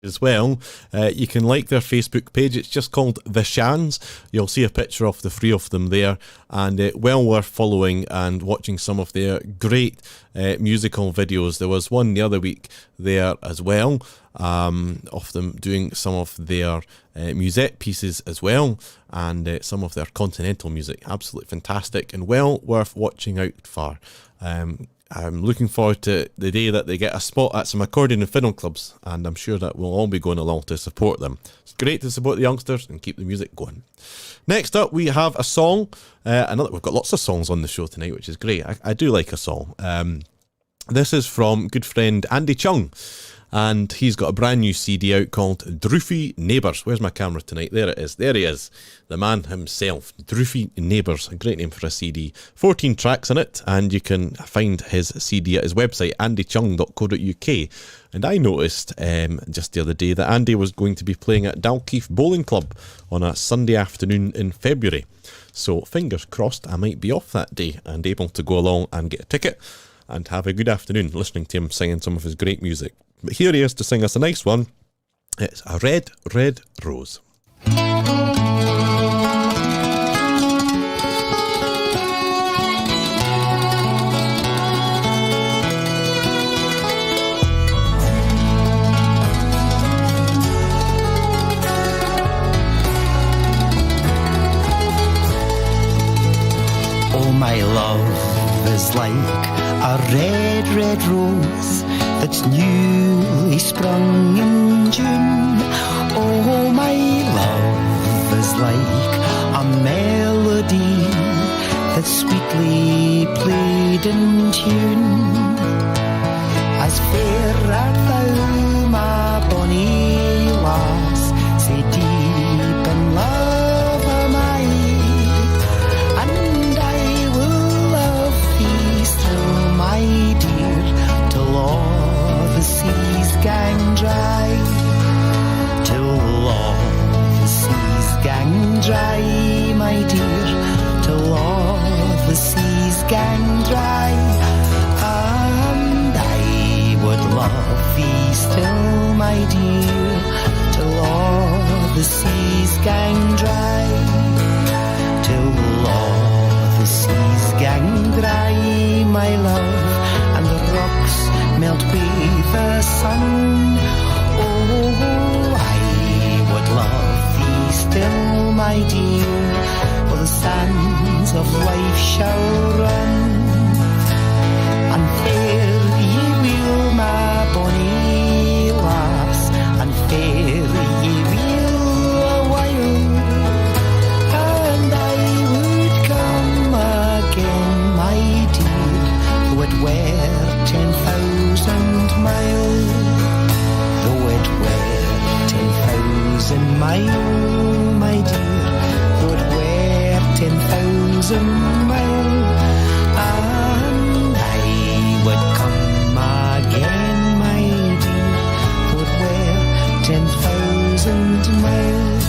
as well. You can like their Facebook page. It's just called The Shans. You'll see a picture of the three of them there, and well worth following and watching some of their great musical videos. There was one the other week there as well, of them doing some of their musette pieces as well, and some of their continental music. Absolutely fantastic and well worth watching out for. I'm looking forward to the day that they get a spot at some accordion and fiddle clubs, and I'm sure that we'll all be going along to support them. It's great to support the youngsters and keep the music going. Next up, we have a song. We've got lots of songs on the show tonight, which is great. I do like a song. This is from good friend Andy Chung, and he's got a brand new CD out called Droofy Neighbours. Where's my camera tonight? There it is. There he is. The man himself. Droofy Neighbours. A great name for a CD. 14 tracks in it, and you can find his CD at his website, andychung.co.uk. And I noticed just the other day that Andy was going to be playing at Dalkeith Bowling Club on a Sunday afternoon in February. So fingers crossed I might be off that day and able to go along and get a ticket and have a good afternoon listening to him singing some of his great music. But here he is to sing us a nice one. It's A Red, Red Rose. Oh, my love is like a red, red rose that's newly sprung in June. Oh, my love is like a melody that's sweetly played in tune. As fair art thou, my bonny lass, sae deep in love am I, and I will love thee still, my dear, till all the seas gang dry, till all the seas gang dry, my dear, till all the seas gang dry, and I would love thee still, my dear, till all the seas gang dry, till all the seas gang dry, my love, and the rocks melt with the sun. Oh, I would love thee still, my dear, for the sands of life shall run, and fair ye will, my bonny lass, and fair ye will a while, and I would come again, my dear, though it were 10,000 miles, though it were 10,000 miles, my dear, though it were 10,000 miles, and I would come again, my dear, though it were 10,000 miles.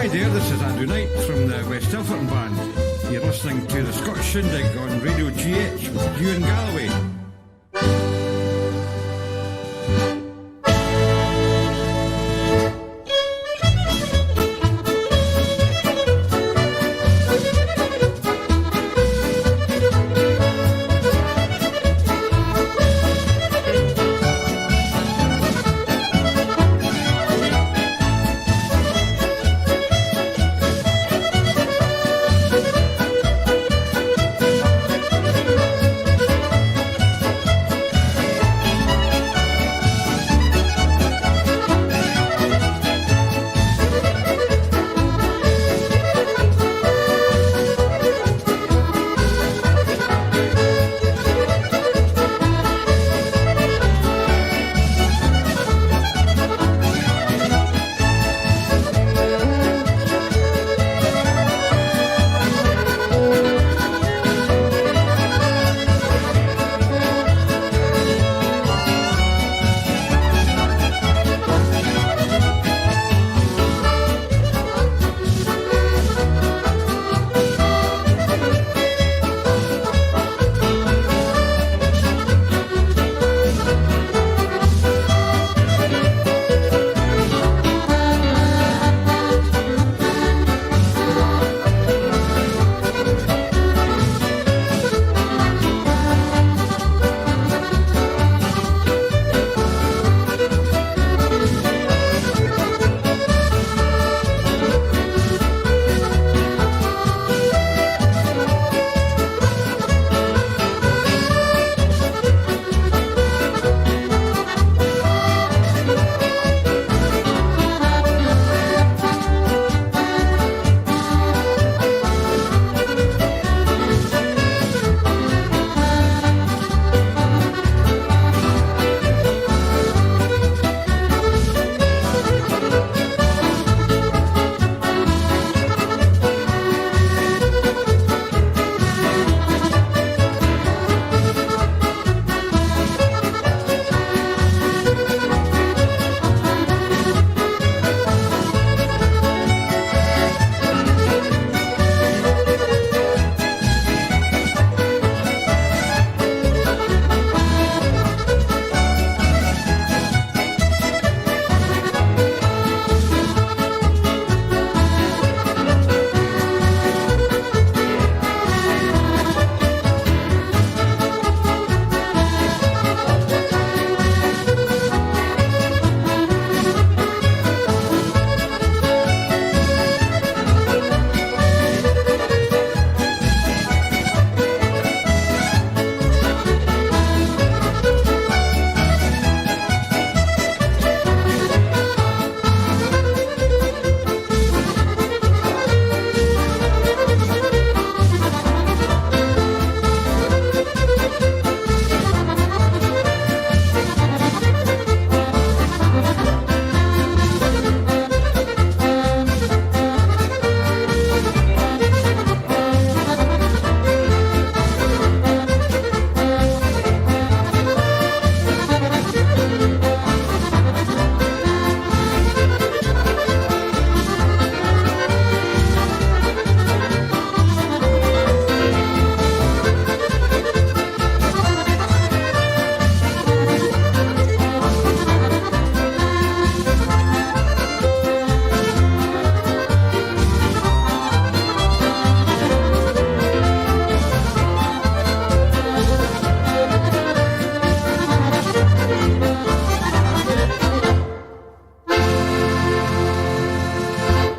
Hi there, this is Andrew Knight from the West Telford Band. You're listening to the Scottish Shindig on Radio GH with Ewan Galloway.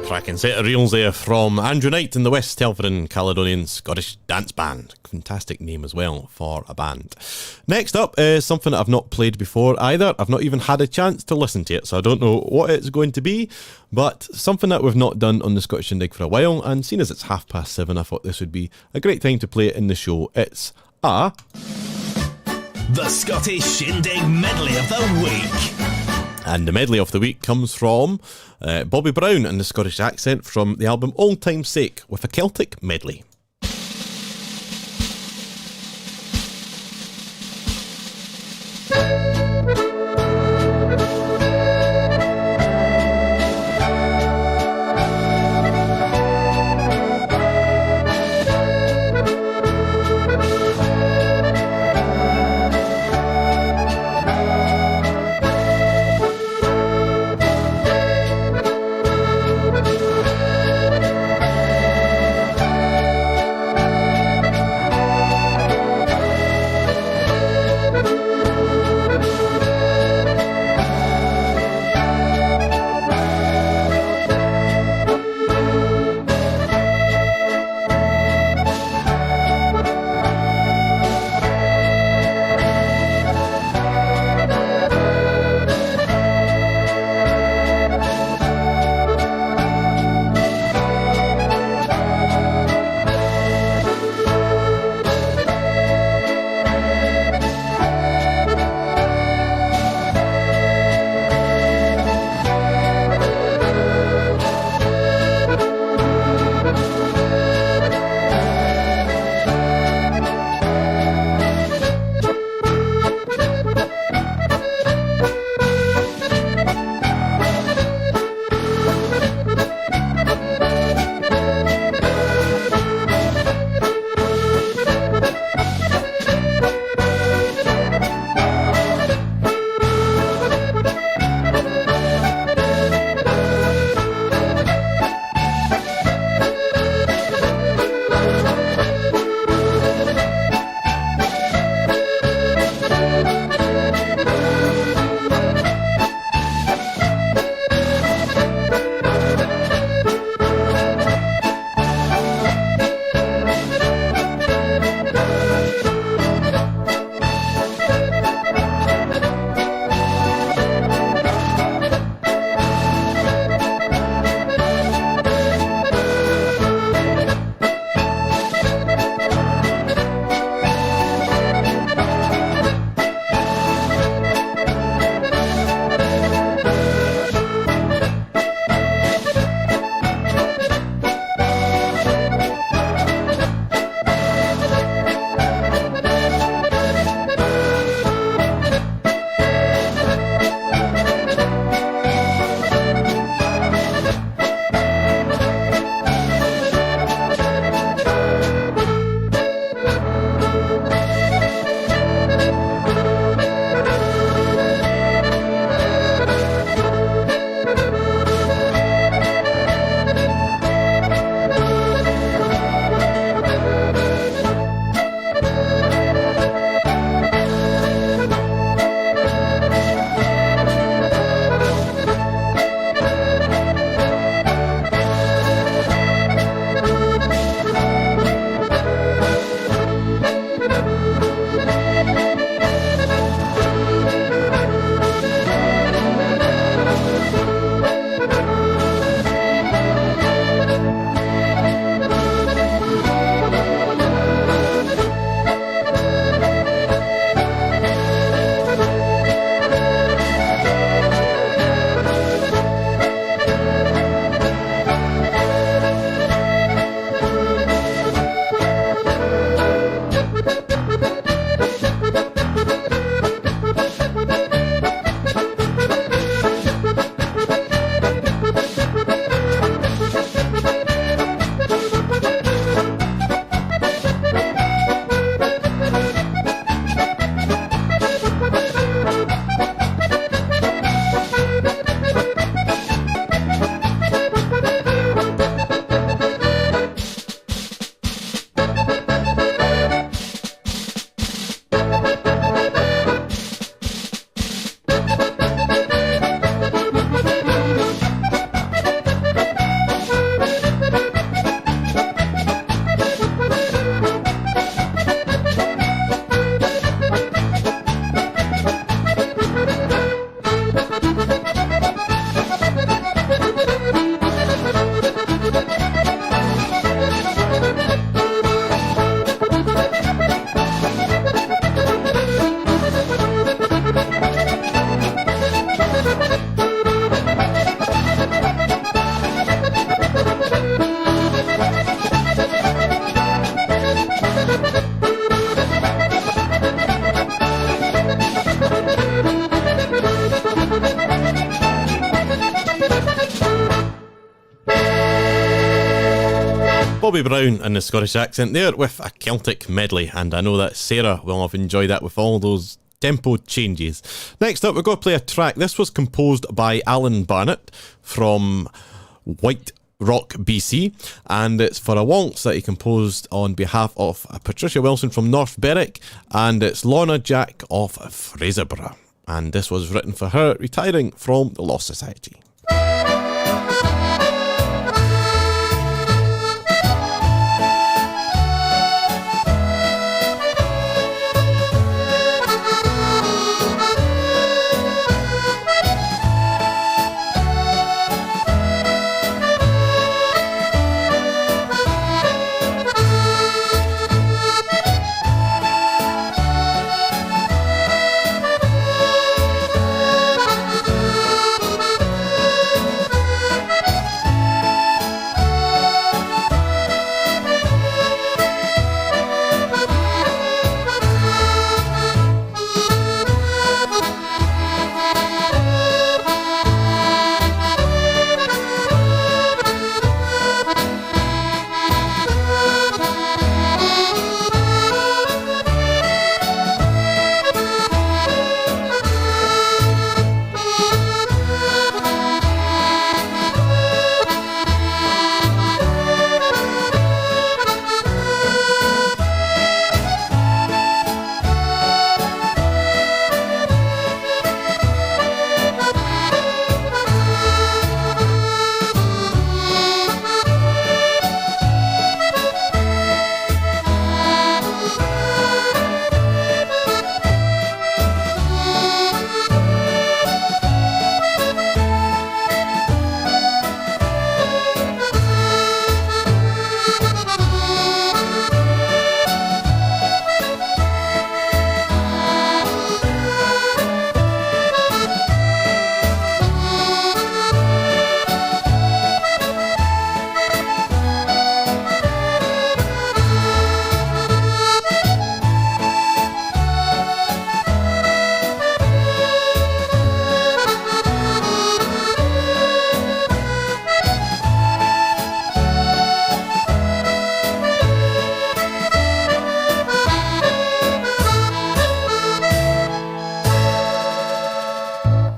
Cracking set of reels there from Andrew Knight and the West Telford and Caledonian Scottish Dance Band. Fantastic name as well for a band. Next up is something that I've not played before either. I've not even had a chance to listen to it, so I don't know what it's going to be, but something that we've not done on the Scottish Shindig for a while, and seeing as it's 7:30, I thought this would be a great time to play it in the show. It's the Scottish Shindig Medley of the Week. And the medley of the week comes from Bobby Brown and the Scottish accent from the album Old Time's Sake with a Celtic medley. Bobby Brown in the Scottish accent there with a Celtic medley, and I know that Sarah will have enjoyed that with all those tempo changes. Next up, we're going to play a track. This was composed by Alan Barnett from White Rock, BC, and it's for a waltz that he composed on behalf of Patricia Wilson from North Berwick, and it's Lorna Jack of Fraserburgh, and this was written for her retiring from the Law Society.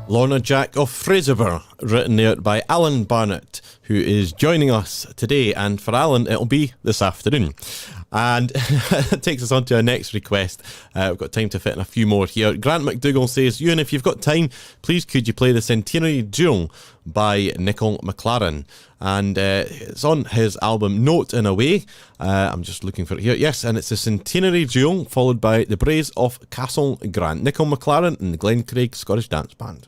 Lorna Jack of Fraserburgh, written there by Alan Barnett, who is joining us today, and for Alan it'll be this afternoon. And that takes us on to our next request. We've got time to fit in a few more here. Grant McDougall says, Ewan, if you've got time, please could you play the Centenary Duel by Nicol McLaren? And it's on his album Note in a Way. I'm just looking for it here. Yes, and it's the Centenary Duel, followed by the Braes of Castle Grant. Nicol McLaren and the Glencraig Scottish Dance Band.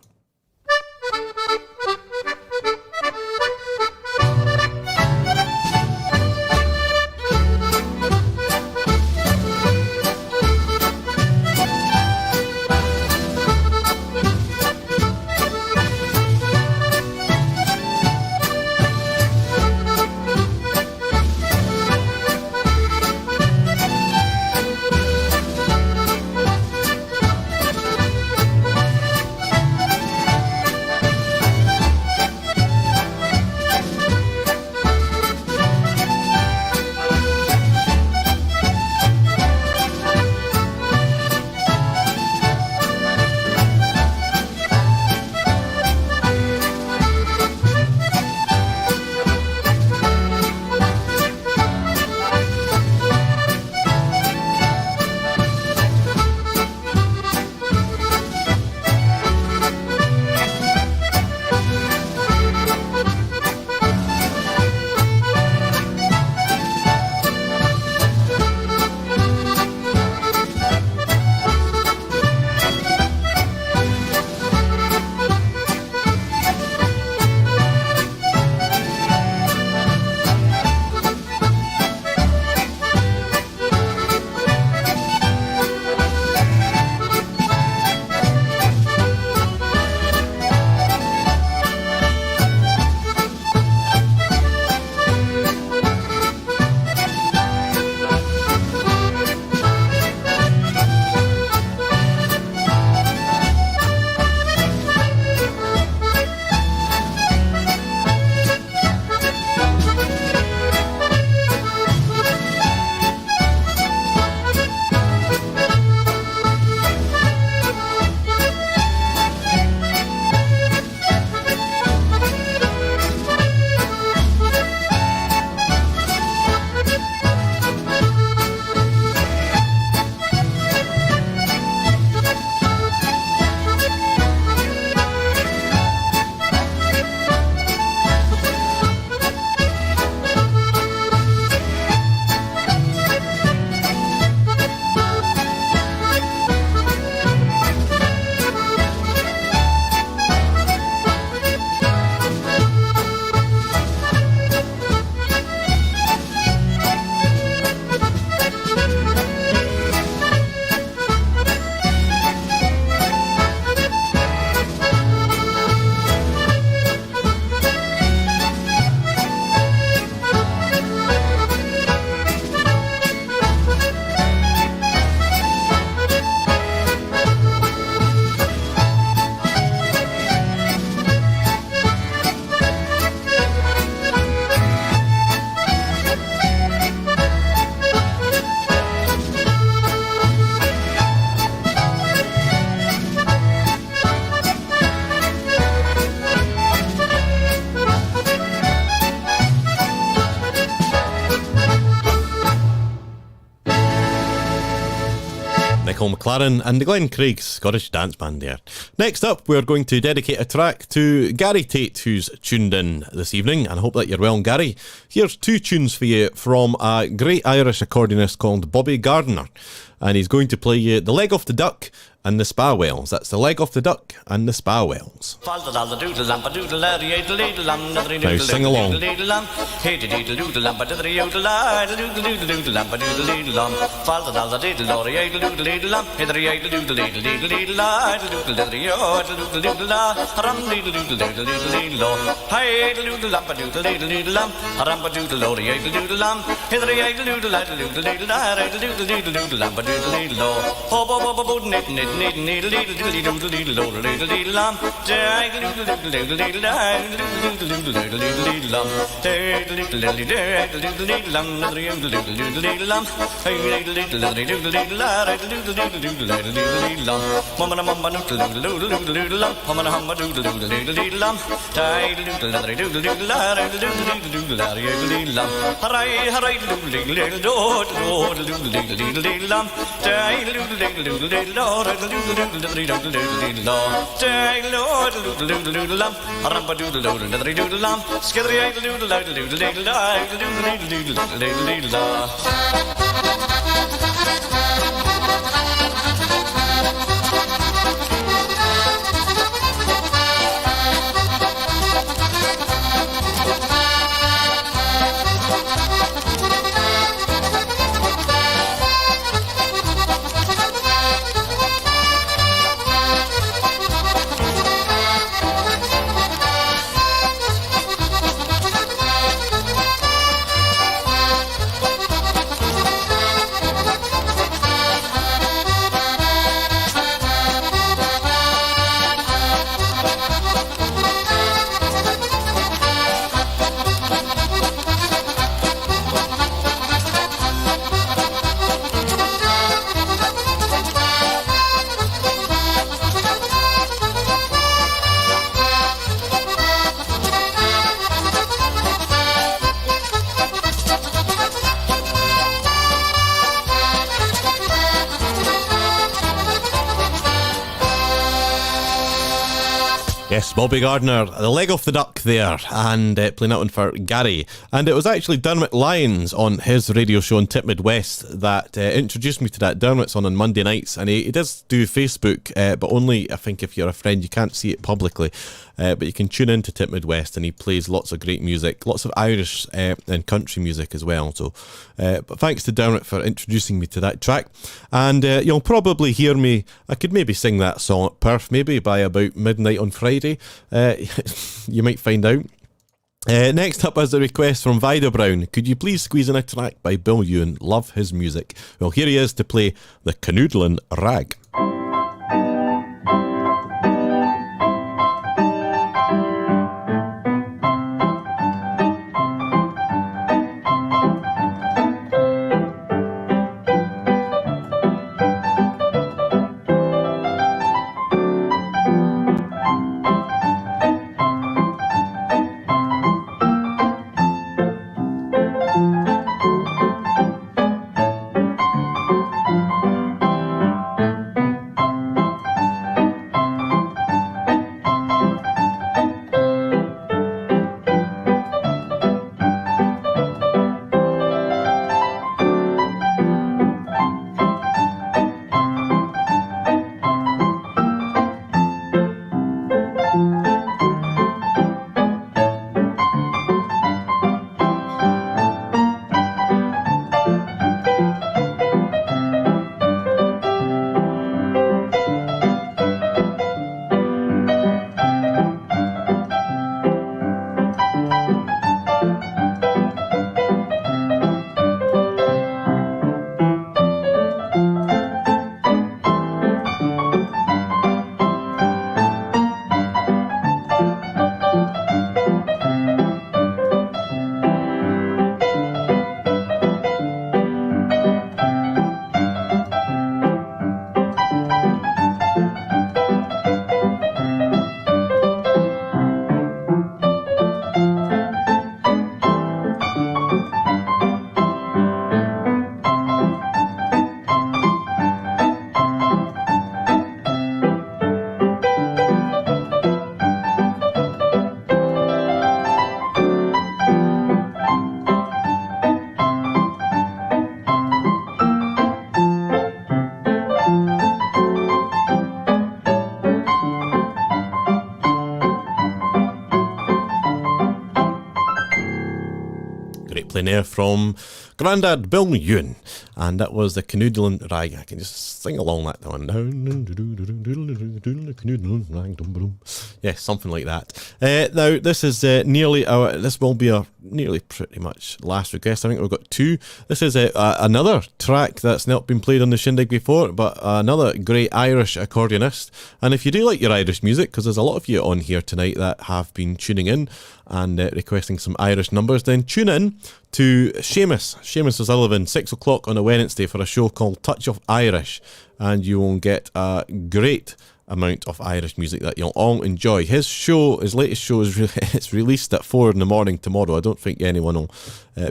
Michael McLaren and the Glen Craig Scottish Dance Band there. Next up, we're going to dedicate a track to Gary Tate, who's tuned in this evening, and I hope that you're well, Gary. Here's two tunes for you from a great Irish accordionist called Bobby Gardner, and he's going to play you The Leg Off the Duck and the Spa Wells. That's The Leg Off the Duck and the Spa Wells. Now sing along. Yes, Bobby Gardner, The Leg Off the Duck there, and playing that one for Gary. And it was actually Dermot Lyons on his radio show on Tip Midwest that introduced me to that. Dermot's on Monday nights, and he does do Facebook, but only, I think, if you're a friend. You can't see it publicly. But you can tune in to Tip Midwest, and he plays lots of great music, lots of Irish and country music as well. So, but thanks to Dermot for introducing me to that track. And you'll probably hear me, I could maybe sing that song at Perth, maybe by about midnight on Friday. You might find out. Next up is a request from Vida Brown. Could you please squeeze in a track by Bill Ewan? Love his music. Well, here he is to play the Canoodlin' Rag. plein air from Grandad Bill Ewan, and that was the Canoodling Rag. I can just sing along that one. Yeah, something like that. Now, this is this will be a nearly pretty much last request. I think we've got two. This is another track that's not been played on the Shindig before, but another great Irish accordionist. And if you do like your Irish music, because there's a lot of you on here tonight that have been tuning in and requesting some Irish numbers, then tune in to Seamus is 11, 6 o'clock on a Wednesday for a show called Touch of Irish, and you will get a great amount of Irish music that you'll all enjoy. His latest show is it's released at 4 in the morning tomorrow. I don't think anyone will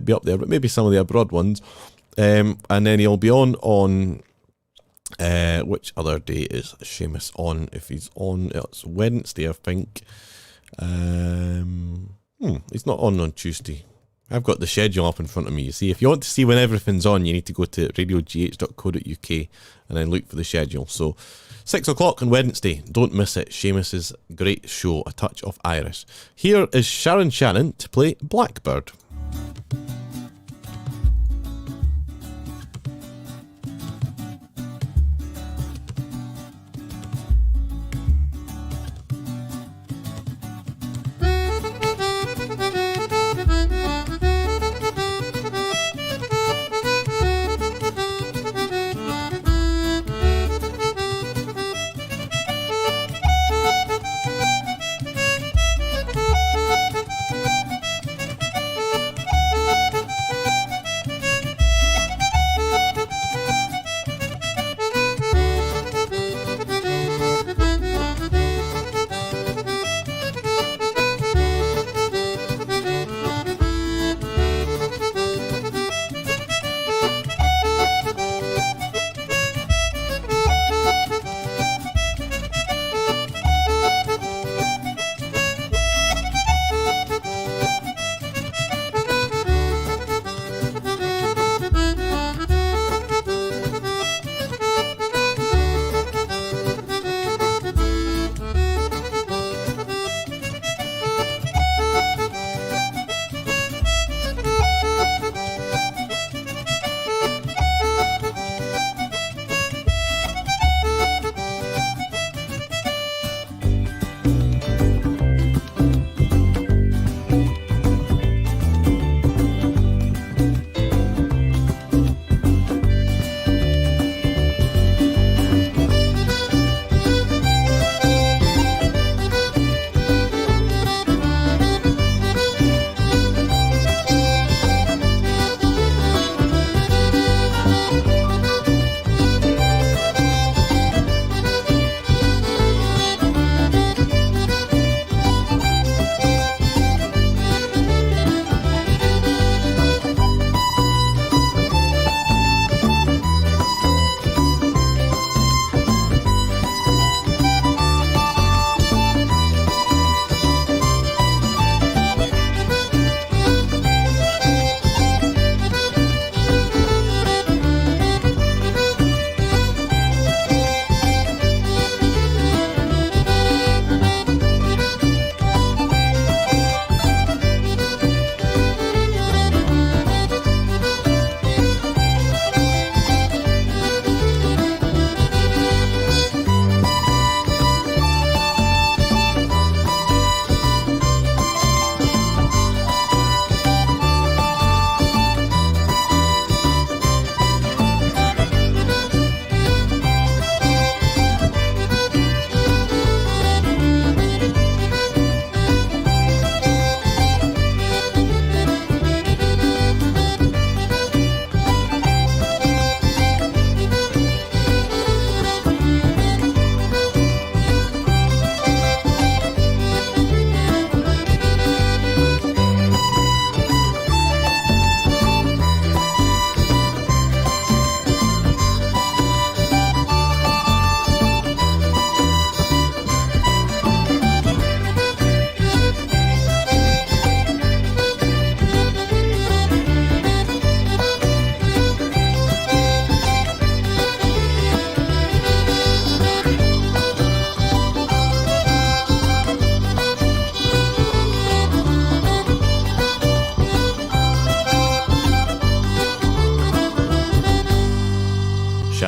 be up there, but maybe some of the abroad ones. And then he'll be on which other day is Seamus on? If he's on, it's Wednesday, I think. He's not on Tuesday. I've got the schedule up in front of me. You see, if you want to see when everything's on, you need to go to radiogh.co.uk and then look for the schedule. So 6 o'clock on Wednesday, don't miss it. Seamus's great show, A Touch of Irish. Here is Sharon Shannon to play Blackbird.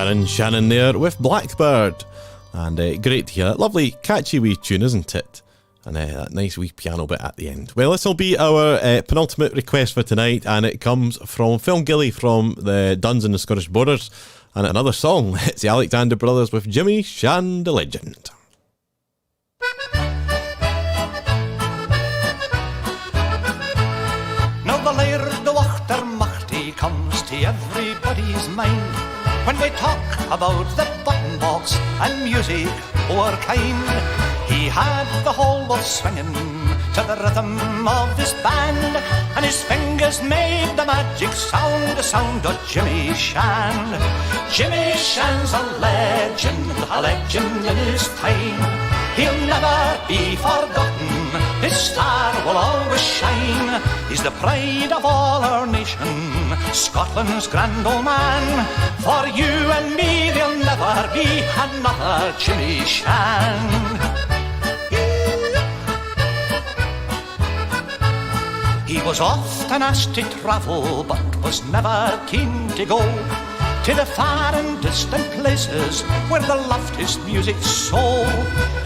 Karen Shannon there with Blackbird. And great to hear that lovely catchy wee tune, isn't it? And that nice wee piano bit at the end. Well, this will be our penultimate request for tonight, and it comes from Phil Gilly from the Duns and the Scottish Borders, and another song. It's the Alexander Brothers with Jimmy Shan the Legend. Now the laird the Wachtermachty comes to everybody's mind when we talk about the button box and music o'er kind. He had the whole world swinging to the rhythm of his band, and his fingers made the magic sound, the sound of Jimmy Shan. Jimmy Shan's a legend in his time. He'll never be forgotten, his star will always shine. He's the pride of all our nation, Scotland's grand old man. For you and me there'll never be another Jimmy Shan. He was often asked to travel, but was never keen to go to the far and distant places where they loved his music so.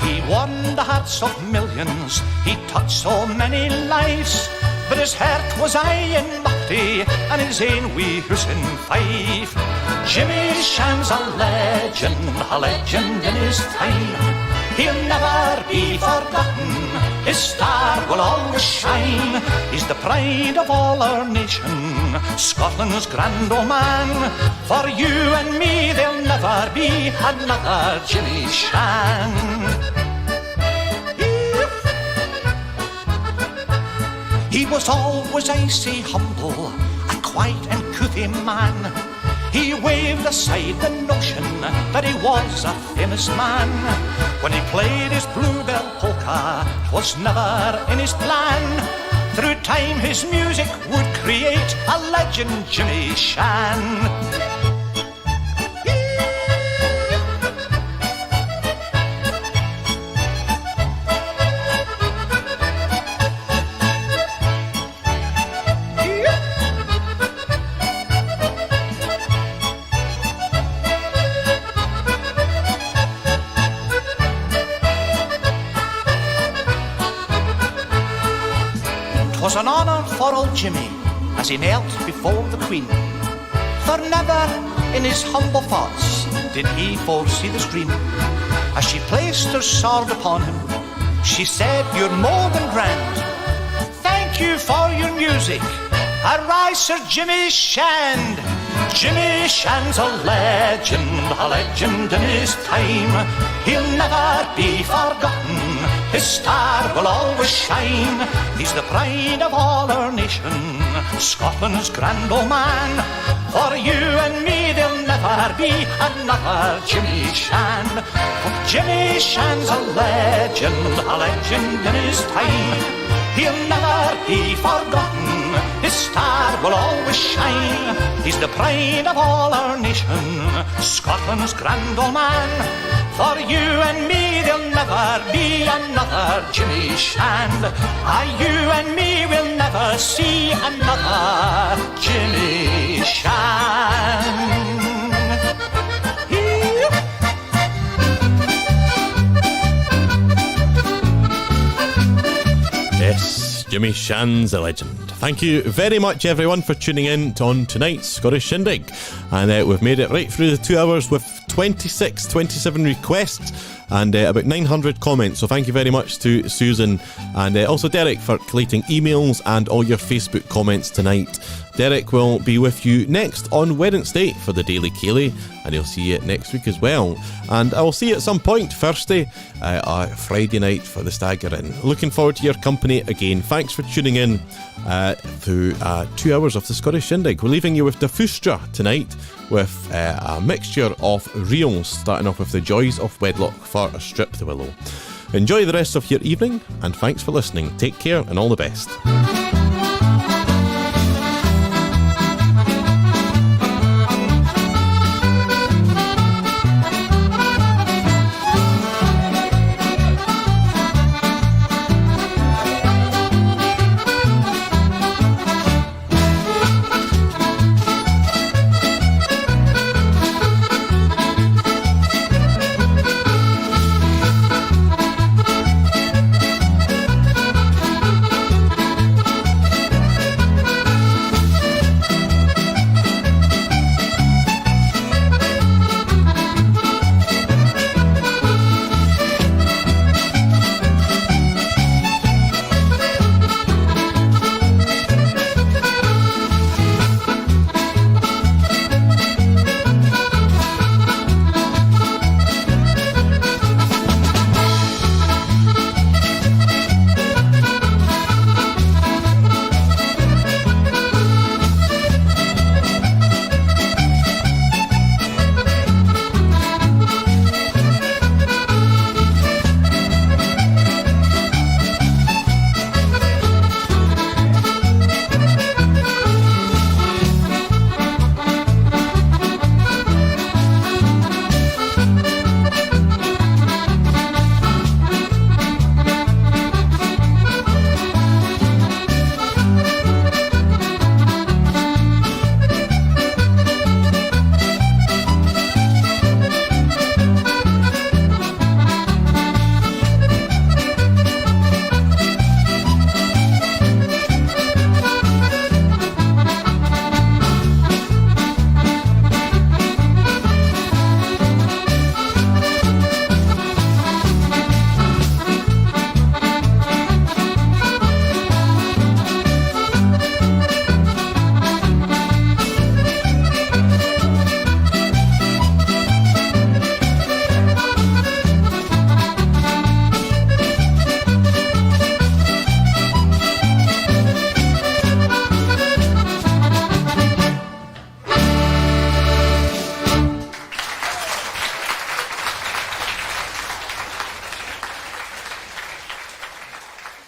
He won the hearts of millions, he touched so many lives, but his heart was aye in Machty and his ain wee hoosin' fife. Jimmy Shan's a legend in his time. He'll never be forgotten, his star will always shine. He's the pride of all our nation, Scotland's grand old man. For you and me there'll never be another Jimmy Shan. He was always icy humble, a quiet and couthy man. He waved aside the notion that he was a famous man. When he played his bluebell polka, 'twas never in his plan. Through time his music would create a legend, Jimmy Shan. 'Twas an honour for old Jimmy as he knelt before the Queen, for never in his humble thoughts did he foresee the stream. As she placed her sword upon him, she said, "You're more than grand. Thank you for your music. Arise, Sir Jimmy Shand." Jimmy Shan's a legend in his time. He'll never be forgotten, his star will always shine. He's the pride of all our nation, Scotland's grand old man. For you and me there'll never be another Jimmy Shan. For Jimmy Shan's a legend in his time. He'll never be forgotten, his star will always shine. He's the pride of all our nation, Scotland's grand old man. For you and me there'll never be another Jimmy Shan. Aye, you and me will never see another Jimmy Shan. Yes, Jimmy Shan's a legend. Thank you very much, everyone, for tuning in on tonight's Scottish Shindig. And we've made it right through the 2 hours with 27 requests and about 900 comments. So thank you very much to Susan and also Derek for collating emails and all your Facebook comments tonight. Derek will be with you next on Wednesday for the Daily Ceilidh, and he'll see you next week as well. And I will see you at some point Thursday, Friday night for the Stagger-In. Looking forward to your company again. Thanks for tuning in through 2 hours of the Scottish Shindig. We're leaving you with the Fustra tonight with a mixture of reels, starting off with The Joys of Wedlock for a Strip the Willow. Enjoy the rest of your evening, and thanks for listening. Take care and all the best.